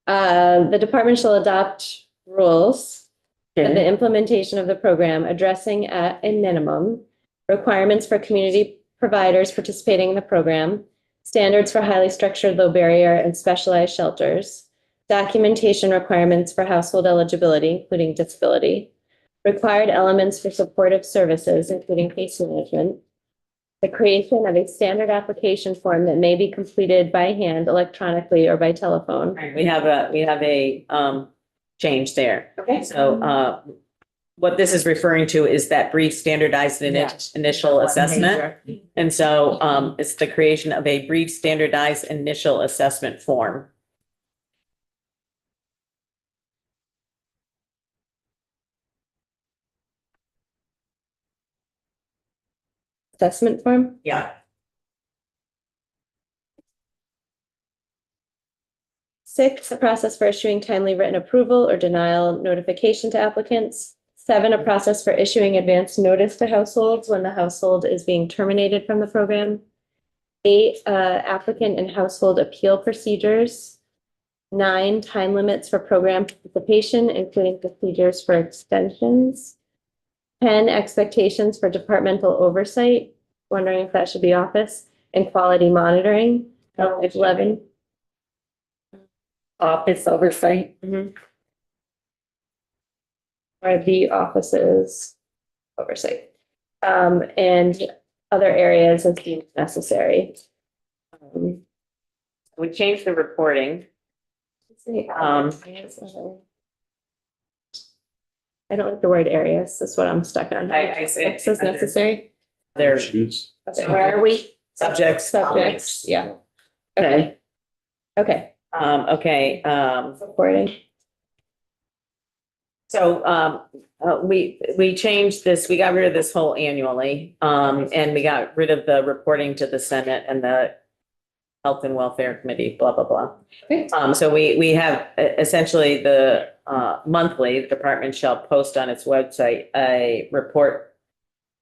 The department shall adopt rules for the implementation of the program, addressing at a minimum requirements for community providers participating in the program, standards for highly structured, low barrier, and specialized shelters, documentation requirements for household eligibility, including disability, required elements for supportive services, including case management, the creation of a standard application form that may be completed by hand, electronically, or by telephone. We have a change there. Okay. So, what this is referring to is that brief standardized initial assessment. And so, it's the creation of a brief standardized initial assessment form. Assessment form? Yeah. 6, a process for issuing timely written approval or denial notification to applicants. 7, a process for issuing advance notice to households when the household is being terminated from the program. 8, applicant and household appeal procedures. 9, time limits for program participation, including procedures for extensions. 10, expectations for departmental oversight, wondering if that should be office, and quality monitoring. 11. Office oversight. Or the office's oversight. And other areas as deemed necessary. We changed the reporting. I don't like the word areas, that's what I'm stuck on. I see. It says necessary. Their Choose. Where are we? subjects. Subjects, yeah. Okay. Okay, Okay, reporting. so, we changed this, we got rid of this whole annually, and we got rid of the reporting to the Senate and the Health and Welfare Committee, blah, blah, blah. Okay. So we have essentially the, monthly, the department shall post on its website a report.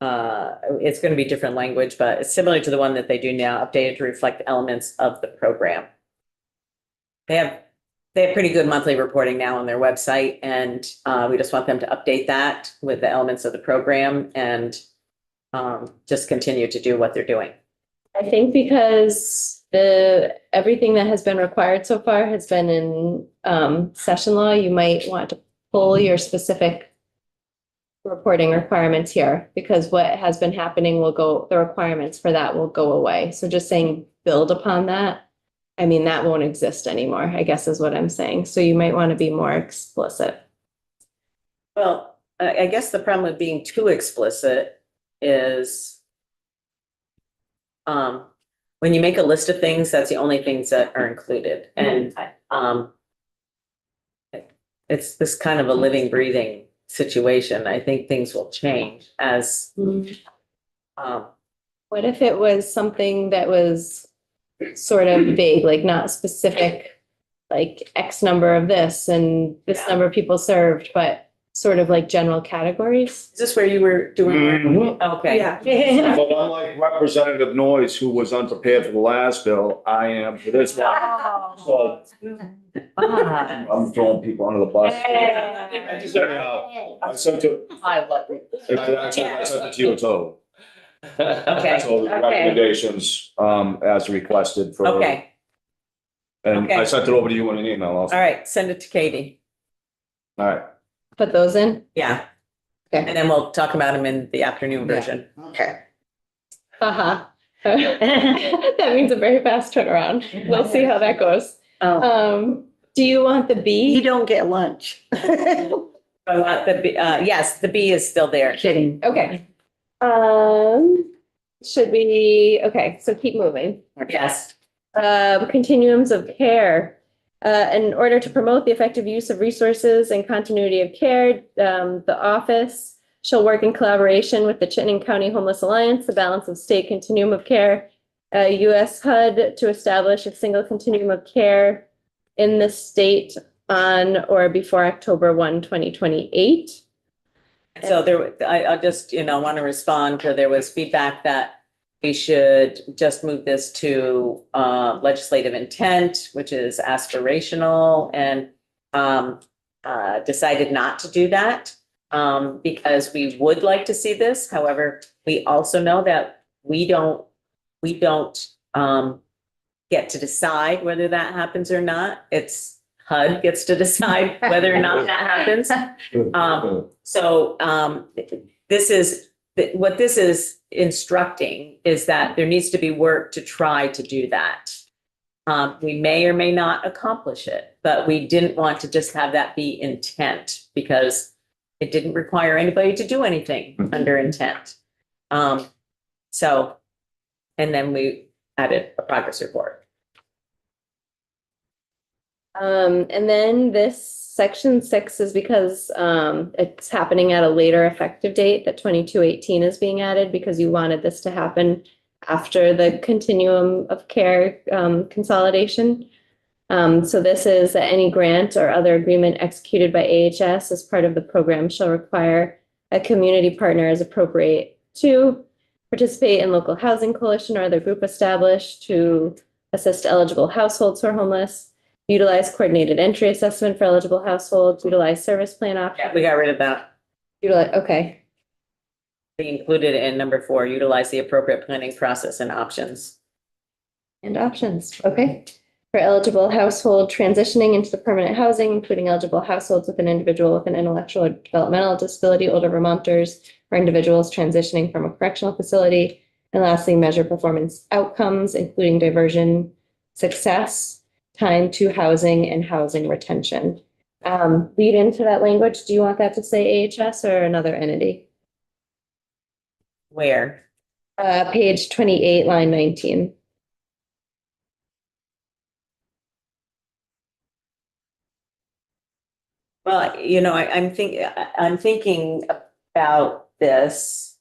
It's going to be different language, but it's similar to the one that they do now, updated to reflect elements of the program. They have pretty good monthly reporting now on their website, and we just want them to update that with the elements of the program and just continue to do what they're doing. I think because everything that has been required so far has been in session law, you might want to pull your specific reporting requirements here, because what has been happening the requirements for that will go away. So just saying build upon that, I mean, that won't exist anymore, I guess is what I'm saying. So you might want to be more explicit. Well, I guess the problem with being too explicit is when you make a list of things, that's the only things that are included. And it's this kind of a living, breathing situation. I think things will change as What if it was something that was sort of vague, like not specific, like X number of this and this number of people served, but sort of like general categories? Is this where you were doing? Okay. Yeah. But unlike Representative Noyes, who was unprepared for the last bill, I am for this one. So I'm throwing people under the bus. Anyhow, I sent it, I love it. I sent it to you too. Okay. So the recommendations, as requested for. Okay, And I Okay. sent it over to you in an email all also. right, send it to Katie. All right. Put those in? Yeah. Okay. And then we'll talk about them in the afternoon version. Okay. Haha. That means a very fast turnaround. We'll see how that goes. Do you want the You B? don't get lunch. I want the B, yes, the B is still there. Kidding. Okay. Should we, okay, so keep moving. Yes. Continuums of care. In order to promote the effective use of resources and continuity of care, the office shall work in collaboration with the Chittenden County Homeless Alliance, the Balance of State Continuum of Care, US HUD to establish a single continuum of care in the state on or before October 1, 2028. So I just, want to respond to, there was feedback that we should just move this to legislative intent, which is aspirational, and decided not to do that because we would like to see this. However, we also know that we don't get to decide whether that happens or not. It's HUD gets to decide whether or not that happens. So what this is instructing is that there needs to be work to try to do that. We may or may not accomplish it, but we didn't want to just have that be intent because it didn't require anybody to do anything under intent. And then we added a progress report. And then this section 6 is because it's happening at a later effective date, that 2218 is being added because you wanted this to happen after the continuum of care consolidation. So this is that any grant or other agreement executed by AHS as part of the program shall require a community partner as appropriate to participate in local housing coalition or other group established to assist eligible households who are homeless, utilize coordinated entry assessment for eligible households, utilize service plan options. Yeah, we got rid of that. Okay. We included in number 4, utilize the appropriate planning process and options. And options, okay. For eligible household transitioning into the permanent housing, including eligible households with an individual with an intellectual or developmental disability, older Vermonters, or individuals transitioning from a correctional facility. And lastly, measure performance outcomes, including diversion success, time to housing, and housing retention. Lead into that language. Do you want that to say AHS or another entity? Where? Page 28, line 19. Well, I'm thinking about this.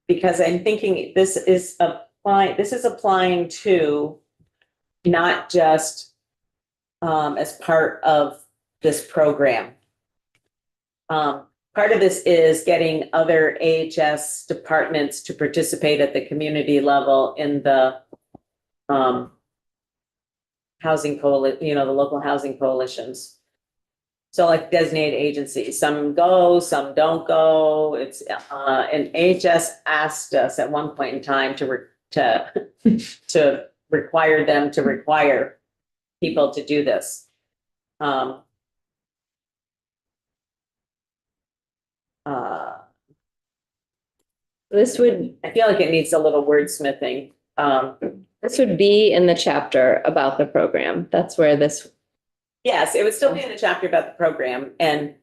Because I'm thinking this is applying to not just as part of this program. Part of this is getting other AHS departments to participate at the community level in the housing the local housing coalitions. So like designated agencies, some go, some don't go. It's and AHS asked us at one point in time to require them to require people to do this. This would I feel like it needs a little wordsmithing. This would be in the chapter about the program. That's where this. Yes, it would still be in the chapter about the program and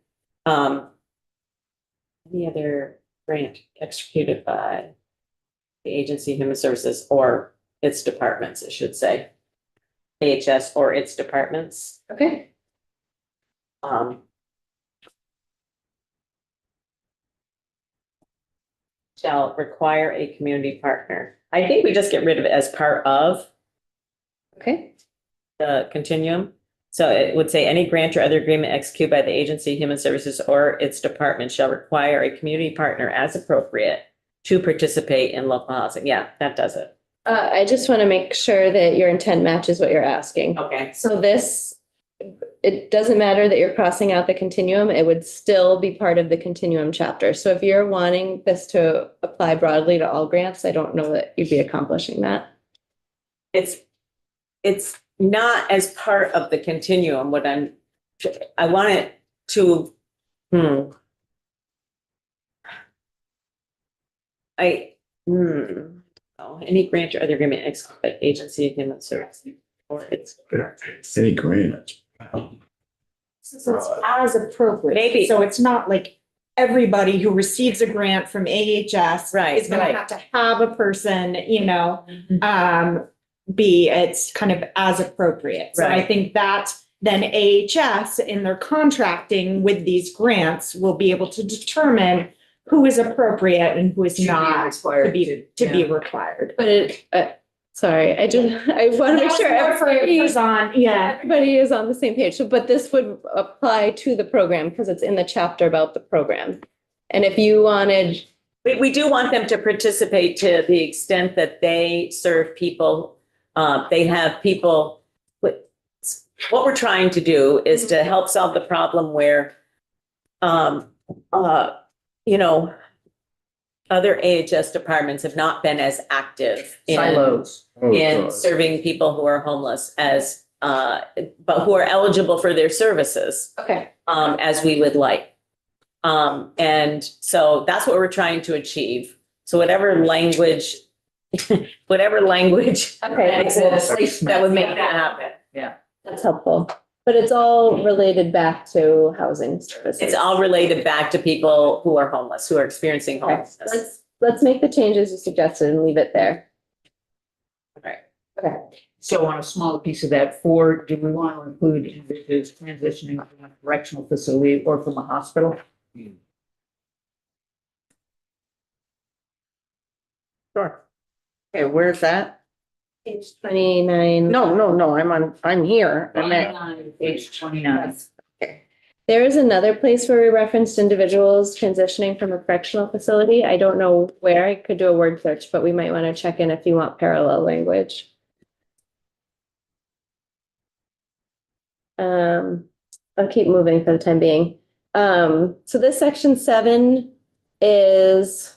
any other grant executed by the agency of human services or its departments, I should say. AHS or its departments. Okay. Shall require a community partner. I think we just get rid of it as part of Okay. the continuum. So it would say any grant or other agreement executed by the agency of human services or its department shall require a community partner as appropriate to participate in local housing. Yeah, that does it. I just want to make sure that your intent matches what you're asking. Okay. So this, it doesn't matter that you're crossing out the continuum, it would still be part of the continuum chapter. So if you're wanting this to apply broadly to all grants, I don't know that you'd be accomplishing that. It's not as part of the continuum. I want it to, any grant or other agreement executed by agency of human services or its. Any grant. So it's as appropriate. Maybe. So it's not like everybody who receives a grant from AHS Right, is gonna right. have to have a person, it's kind of as appropriate. So I Right. think that then AHS in their contracting with these grants will be able to determine who is appropriate and who is not to be required. But Sorry, I want to make sure everybody Yeah. everybody is on the same page. So, but this would apply to the program because it's in the chapter about the program. And if you wanted, We do want them to participate to the extent that they serve people. They have people. What we're trying to do is to help solve the problem where, you know, other AHS departments have not been as active in Silos. in serving people who are homeless as, but who are eligible for their services, okay, as we would like. And so that's what we're trying to achieve. So whatever language okay, that exists, that would make that happen. that's helpful. But it's all related back to housing services. It's all related back to people who are homeless, who are experiencing Okay, homelessness. let's make the changes you suggested and leave it there. Right. Okay. So on a smaller piece of that, do we want to include individuals transitioning from a correctional facility or from a hospital? Sure. Okay, where's that? Page 29. No, I'm here. I'm at, Page 29. There is another place where we referenced individuals transitioning from a correctional facility. I don't know where. I could do a word search, but we might want to check in if you want parallel language. I'll keep moving for the time being. So this section 7 is,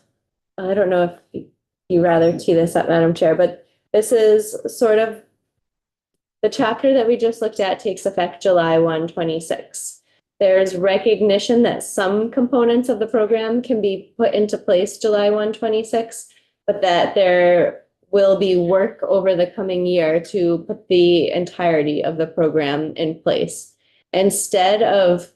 I don't know if you rather tee this up, Madam Chair, but this is sort of the chapter that we just looked at takes effect July 1, 26. There's recognition that some components of the program can be put into place July 1, 26, but that there will be work over the coming year to put the entirety of the program in place. Instead of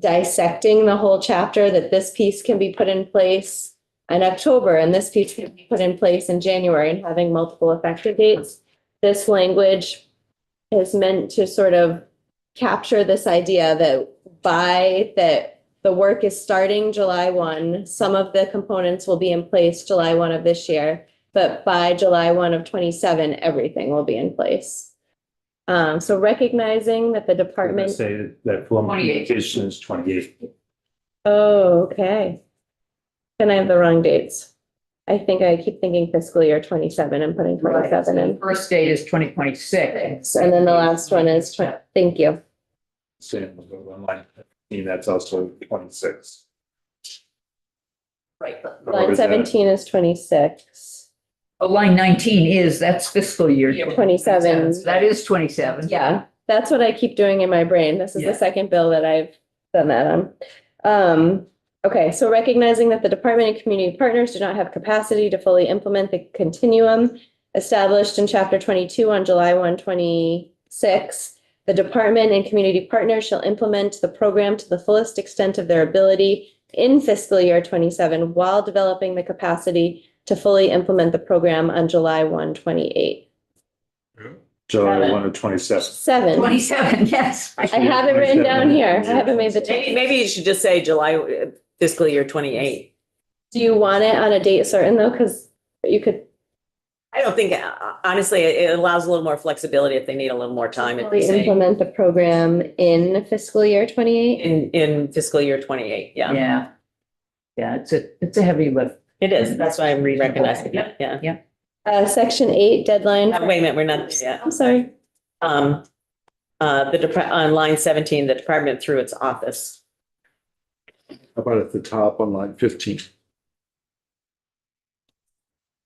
dissecting the whole chapter, that this piece can be put in place in October and this piece can be put in place in January and having multiple effective dates, this language is meant to sort of capture this idea that the work is starting July 1, some of the components will be in place July 1 of this year, but by July 1 of 27, everything will be in place. So recognizing that the department. Say that flow 28. communication is 28. Oh, okay. Then I have the wrong dates. I think I keep thinking fiscal year 27 and putting 27 in. First date is 2026. And then the last one is, thank you. Same with on line 15, that's also 26. Right. Or Line is that- 17 is 26. Oh, line 19 that's fiscal year. 27. That is 27. Yeah, that's what I keep doing in my brain. This is Yeah. the second bill that I've done that on. Okay, so recognizing that the department and community partners do not have capacity to fully implement the continuum established in chapter 22 on July 1, 26, the department and community partners shall implement the program to the fullest extent of their ability in fiscal year 27 while developing the capacity to fully implement the program on July 1, 28. July 1 of 27. 7. 27, yes. I have it written down here. I haven't made the change. Maybe you should just say July, fiscal year 28. Do you want it on a date certain though? Because you could I don't think, honestly, it allows a little more flexibility if they need a little more time. If they fully say implement the program in fiscal year 28. in fiscal year 28, yeah. Yeah. Yeah, it's a heavy lift. It is, that's why I'm re-recognizing it, yeah. Section 8 deadline. Wait a minute, we're not there yet. I'm sorry. On line 17, the department through its office. How about at the top on line 15?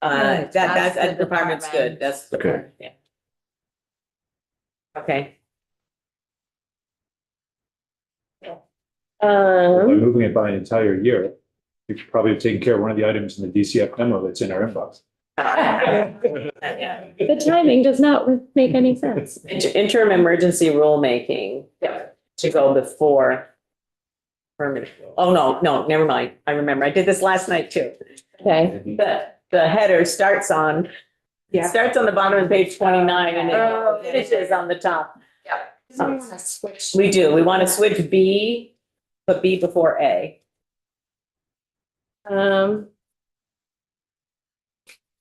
Right, that's That the department's good, department. that's. Okay. Yeah. Okay, By moving it by an entire year, you could probably have taken care of one of the items in the DCF memo that's in our inbox. The timing does not make any sense. interim emergency rulemaking. To go before. Permanent. Oh, no, never mind. I remember. I did this last night too. Okay. The header starts on Yeah. starts on the bottom of page 29 and Oh, it finishes on the top. Switch. We do. We want to switch B, put B before A. So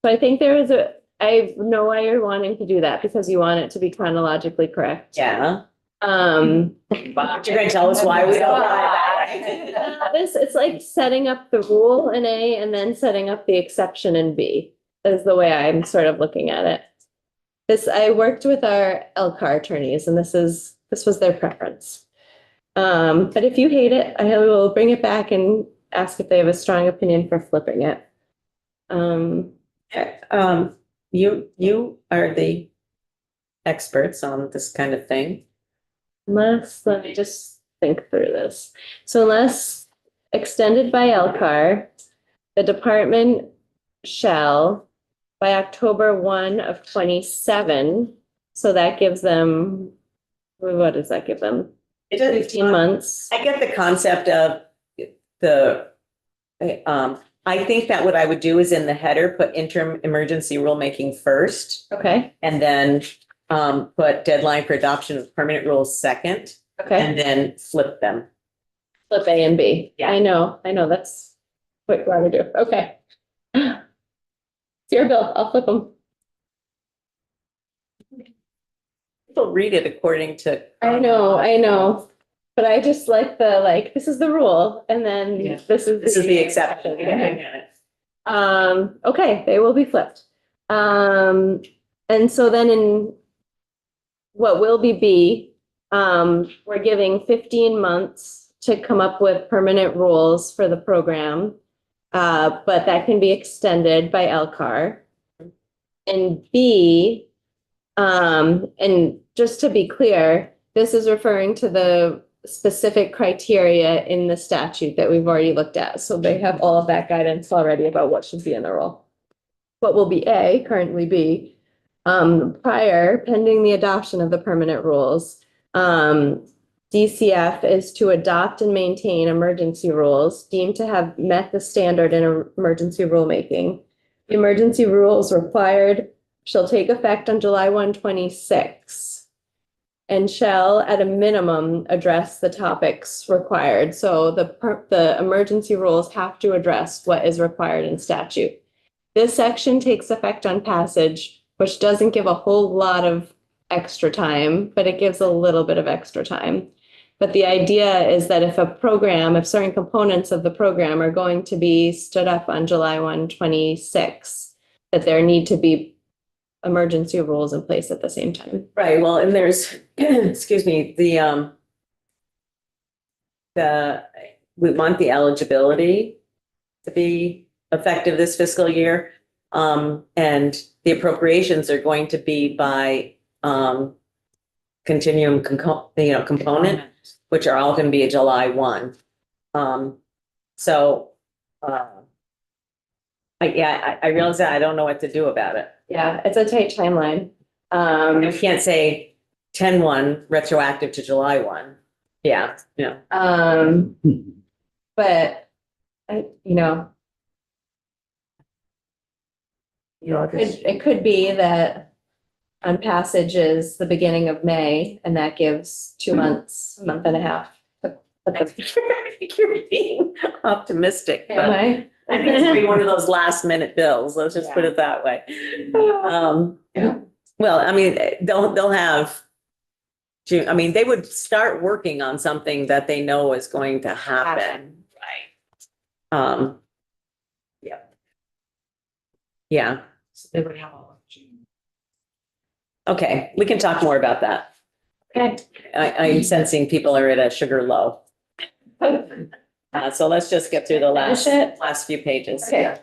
I think there is I know why you're wanting to do that because you want it to be chronologically correct. Yeah. Um, But you're gonna tell us why we don't want it that way. it's like setting up the rule in A and then setting up the exception in B is the way I'm sort of looking at it. I worked with our LCAR attorneys and this was their preference. But if you hate it, I will bring it back and ask if they have a strong opinion for flipping it. You are the experts on this kind of thing. Let me just think through this. So unless extended by LCAR, the department shall by October 1 of 27. So that gives them, what does that give them? It does- 15 months. I get the concept of I think that what I would do is in the header, put interim emergency rulemaking first, Okay, and then put deadline for adoption of permanent rules second, okay. and then flip them. Flip A and B. Yeah. I know, that's what you want to do. Okay. It's your bill. I'll flip them. People read it according to. I know. But I just like this is the rule and then Yeah. this is. This is the exception. Okay, they will be flipped. And so then in what will be B, we're giving 15 months to come up with permanent rules for the program. But that can be extended by LCAR. And B, and just to be clear, this is referring to the specific criteria in the statute that we've already looked at. So they have all of that guidance already about what should be in the rule. What will be A, currently B, prior, pending the adoption of the permanent rules. DCF is to adopt and maintain emergency rules deemed to have met the standard in emergency rulemaking. The emergency rules required shall take effect on July 1, 26 and shall at a minimum address the topics required. So the emergency rules have to address what is required in statute. This section takes effect on passage, which doesn't give a whole lot of extra time, but it gives a little bit of extra time. But the idea is that if certain components of the program are going to be stood up on July 1, 26, that there need to be emergency rules in place at the same time. Right, well, and there's, excuse me, we want the eligibility to be effective this fiscal year. And the appropriations are going to be by continuum component, which are all going to be a July 1. I realize that I don't know what to do about it. Yeah, it's a tight timeline. We can't say 10/1 retroactive to July 1. Yeah. But it could be that on passage is the beginning of May, and that gives 2 months, a month and a half. You're being optimistic, Am but I? I think it's gonna be one of those last minute bills. Let's just put it that way. Well, I mean, they'll have June. I mean, they would start working on something that they know is going to happen. Right. Yeah. Yeah. They would have all of June. Okay, we can talk more about that. Okay. I'm sensing people are at a sugar low. So let's just get through the last few pages. Okay.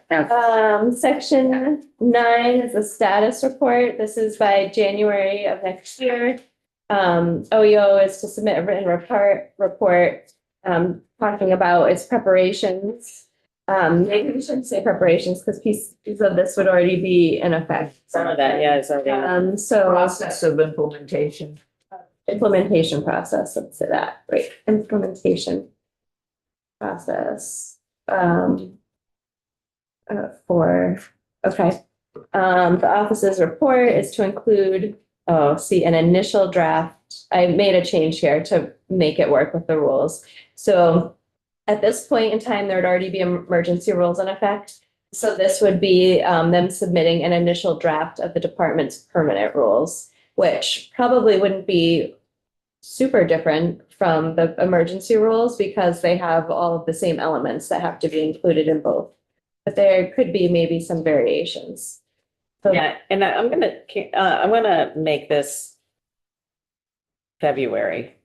Section 9 is a status report. This is by January of next year. OEO is to submit a written report talking about its preparations. Maybe we shouldn't say preparations because pieces of this would already be in effect. Some of that, yeah, is already. So Process of implementation. implementation process, let's say that, right? Implementation process. The office's report is to include, an initial draft. I made a change here to make it work with the rules. So at this point in time, there'd already be emergency rules in effect. So this would be them submitting an initial draft of the department's permanent rules, which probably wouldn't be super different from the emergency rules because they have all of the same elements that have to be included in both. But there could be maybe some variations. So Yeah, and I'm gonna make this February.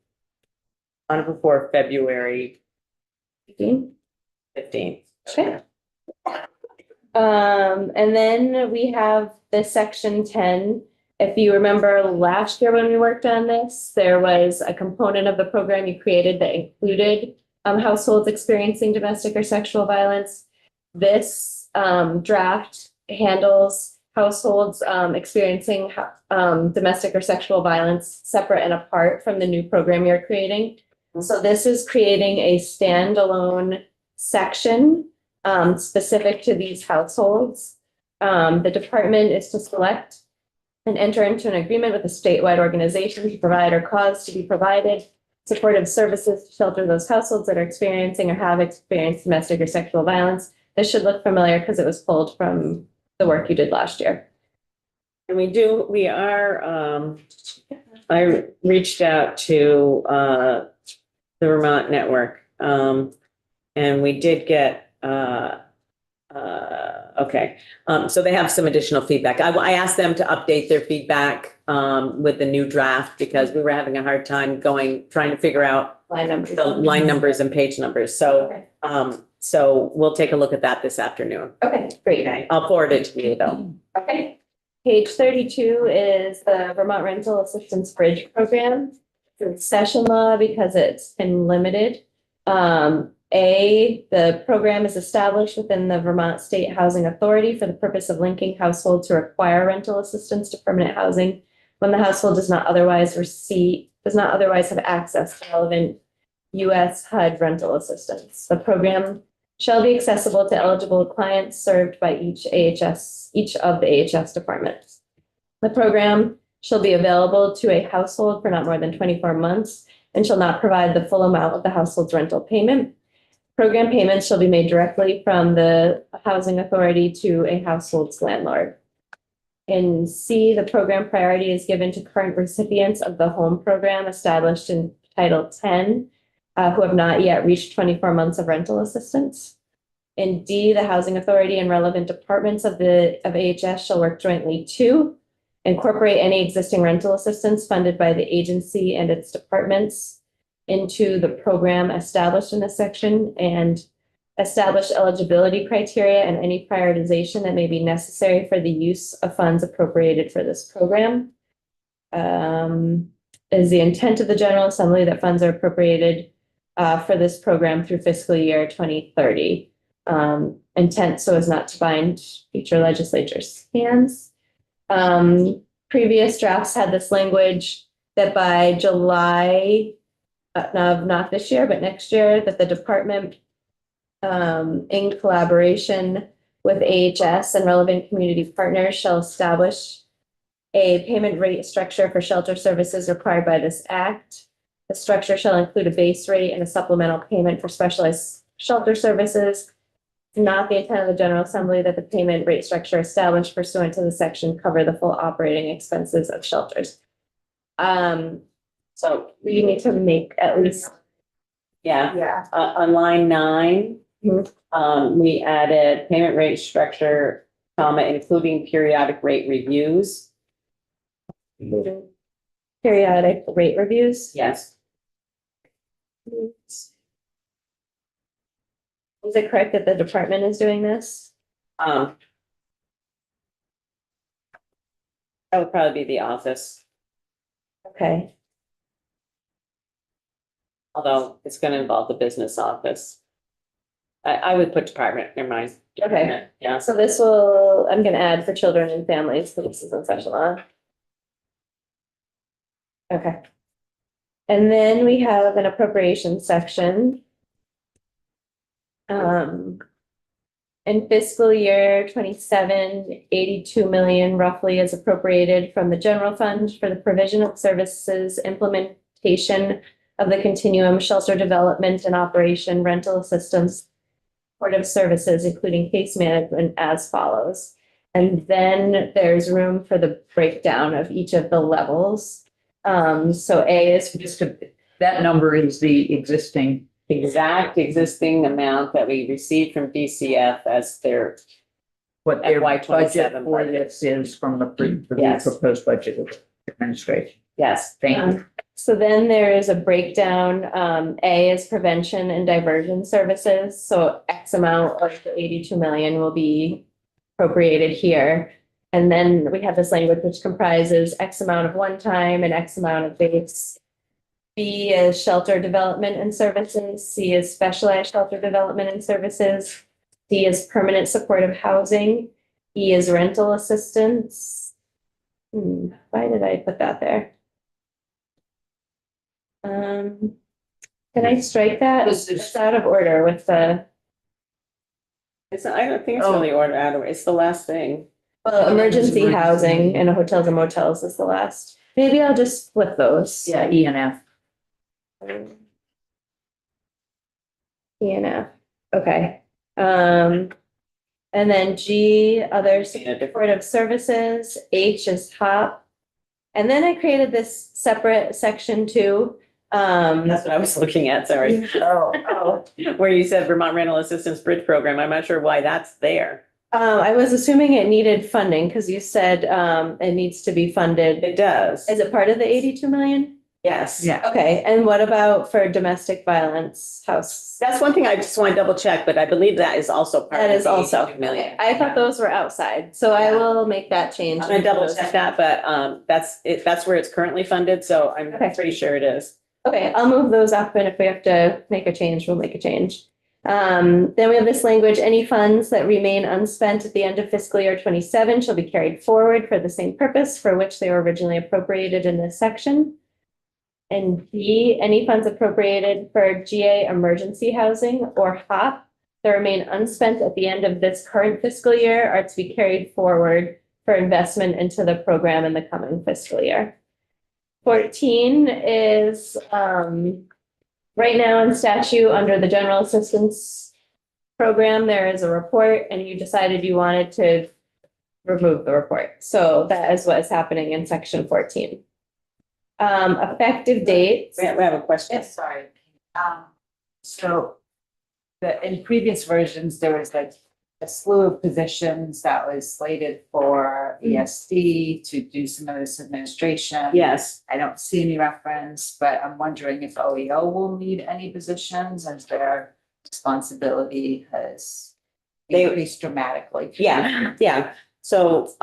On before February 15th. Okay. And then we have the section 10. If you remember last year when we worked on this, there was a component of the program you created that included households experiencing domestic or sexual violence. This draft handles households experiencing domestic or sexual violence separate and apart from the new program you're creating. So this is creating a standalone section specific to these households. The department is to select and enter into an agreement with a statewide organization to provide or cause to be provided supportive services to shelter those households that are experiencing or have experienced domestic or sexual violence. This should look familiar because it was pulled from the work you did last year. And I reached out to the Vermont Network, and we did get, okay. So they have some additional feedback. I asked them to update their feedback with the new draft because we were having a hard time trying to figure out Line numbers. the line numbers and page numbers. So, Okay. so we'll take a look at that this afternoon. Okay, great. Okay, I'll forward it to you though. Okay. Page 32 is the Vermont Rental Assistance Bridge Program. It's session law because it's been limited. The program is established within the Vermont State Housing Authority for the purpose of linking households who require rental assistance to permanent housing when the household does not otherwise have access to relevant U.S. HUD rental assistance. The program shall be accessible to eligible clients served by each of the AHS departments. The program shall be available to a household for not more than 24 months and shall not provide the full amount of the household's rental payment. Program payments shall be made directly from the housing authority to a household's landlord. In C, the program priority is given to current recipients of the home program established in Title 10 who have not yet reached 24 months of rental assistance. In D, the housing authority and relevant departments of AHS shall work jointly to incorporate any existing rental assistance funded by the agency and its departments into the program established in this section and establish eligibility criteria and any prioritization that may be necessary for the use of funds appropriated for this program. Is the intent of the General Assembly that funds are appropriated for this program through fiscal year 2030. Intent so as not to bind future legislatures' hands. Previous drafts had this language that by July, not this year, but next year, that the department, in collaboration with AHS and relevant community partners, shall establish a payment rate structure for shelter services required by this act. The structure shall include a base rate and a supplemental payment for specialized shelter services. It's not the intent of the General Assembly that the payment rate structure established pursuant to the section cover the full operating expenses of shelters. So we need to make at least. Yeah, on line 9, we added payment rate structure, including periodic rate reviews. Periodic rate reviews. Yes. Is it correct that the department is doing this? That would probably be the office, Okay, although it's going to involve the business office. I would put department, never mind. Okay. Yeah. so I'm gonna add for children and families, services and special law. Okay. And then we have an appropriation section. In fiscal year 27, 82 million roughly is appropriated from the general fund for the provision of services, implementation of the continuum shelter development and operation rental assistance supportive services, including case management as follows. And then there's room for the breakdown of each of the levels. So A is That number is the existing. Exact existing amount that we received from DCF as their, What their FY budget 27 for budget. this is from the Yes. proposed budget of the administration. yes. Thank you. So then there is a breakdown. A is prevention and diversion services. So X amount of the 82 million will be appropriated here. And then we have this language which comprises X amount of one-time and X amount of base. B is shelter development and services. C is specialized shelter development and services. D is permanent supportive housing. E is rental assistance. Why did I put that there? Can I strike that? It's out of order with the, I don't think it's really order out of, it's the last thing. well, emergency housing and hotels and motels is the last. Maybe I'll just split those. Yeah, E and F. E and F, okay. And then G, other supportive services, H is HOP. And then I created this separate section too. That's what I was looking at, sorry. Oh. Where you said Vermont Rental Assistance Bridge Program. I'm not sure why that's there. I was assuming it needed funding because you said it needs to be funded. It does. Is it part of the 82 million? Yes. Yeah. Okay, and what about for domestic violence house? That's one thing I just want to double check, but I believe that is also part That of is the also, 82 million. I thought those were outside, so I will make that change. I'm gonna double check that, but that's it, that's where it's currently funded, so I'm Okay. pretty sure it is. Okay, I'll move those up, and if we have to make a change, we'll make a change. Then we have this language, any funds that remain unspent at the end of fiscal year 27 shall be carried forward for the same purpose for which they were originally appropriated in this section. And B, any funds appropriated for GA emergency housing or HOP that remain unspent at the end of this current fiscal year are to be carried forward for investment into the program in the coming fiscal year. 14 is right now in statute under the general assistance program, there is a report and you decided you wanted to remove the report. So that is what is happening in section 14. Effective dates. We have a question. Yes, sorry. So in previous versions, there was like a slew of positions that was slated for ESD to do some of this administration. Yes. I don't see any reference, but I'm wondering if OEO will need any positions as their responsibility has increased dramatically. Yeah. So,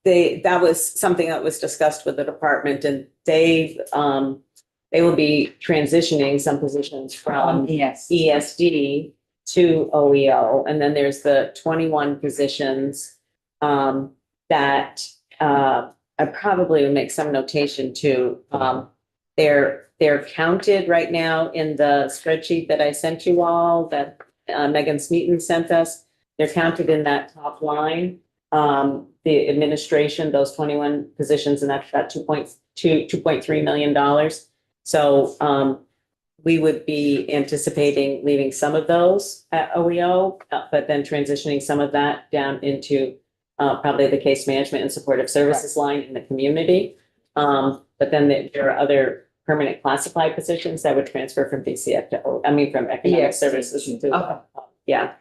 that was something that was discussed with the department and they will be transitioning some positions from Yes. ESD to OEO. And then there's the 21 positions that I probably would make some notation to. They're counted right now in the spreadsheet that I sent you all, that Megan Smeaton sent us. They're counted in that top line. The administration, those 21 positions, and that's about $2.3 million. So we would be anticipating leaving some of those at OEO, but then transitioning some of that down into probably the case management and supportive services line in the community. But then there are other permanent classified positions that would transfer from DCF to, from economic Yes. services to, Okay. yeah.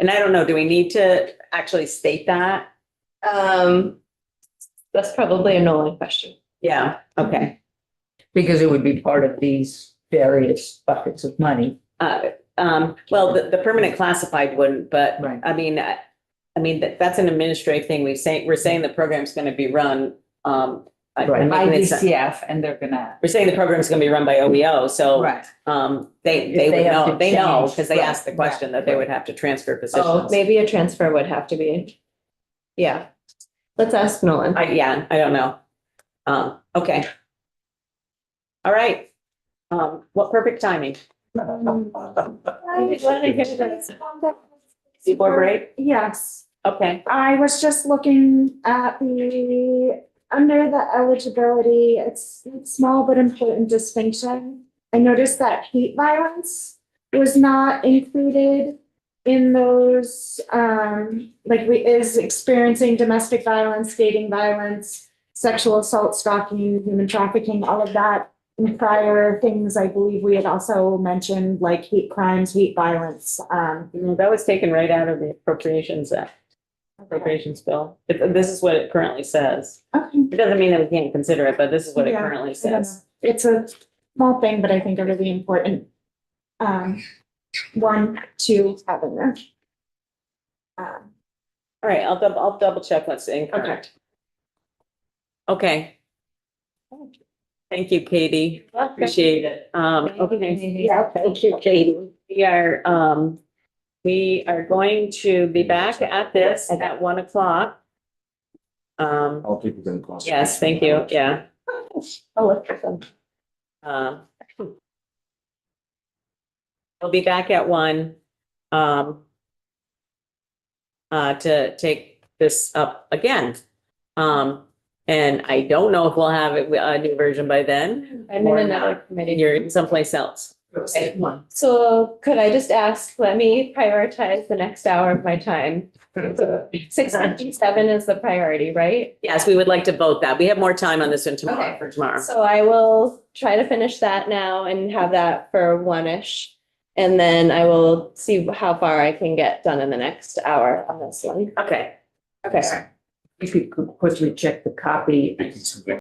And I don't know, do we need to actually state that? That's probably a Nolan question. Yeah, okay. Because it would be part of these various buckets of money. Well, the permanent classified wouldn't, but Right. That's an administrative thing. We're saying the program's going to be run, Right. By we're DCF and they're gonna. saying the program's going to be run by OEO, so Right. they If would they have know, to they know, change, because they right, asked the question that they would have to transfer Oh, positions. maybe a transfer would have to be. Yeah. Let's ask Nolan. I don't know. Okay. All right. What perfect timing. Before break? Yes, Okay. I was just looking at under the eligibility, it's small but important distinction. I noticed that hate violence was not included in those, is experiencing domestic violence, dating violence, sexual assault, stalking, human trafficking, all of that. In prior things, I believe we had also mentioned like hate crimes, hate violence. That was taken right out of the appropriations act, appropriations bill. This is what it currently says. Okay. It doesn't mean that we can't consider it, but this is what it Yeah, currently I don't know. says. It's a small thing, but I think a really important one to have in there. All right, I'll double check what's incorrect. Okay. Thank you, Katie. Appreciate it. Okay. Yeah, thank you, Katie. We are going to be back at this at 1 o'clock. All people in class. Yes, thank you. Yeah. I'll look for them. We'll be back at 1 to take this up again. And I don't know if we'll have a new version by then. I'm in another committee. You're in someplace else. So could I just ask, let me prioritize the next hour of my time. 6:57 is the priority, right? Yes, we would like to vote that. We have more time on this one tomorrow Okay. for tomorrow. So I will try to finish that now and have that for 1-ish. And then I will see how far I can get done in the next hour on this one. Okay. Okay. You could quickly check the copy.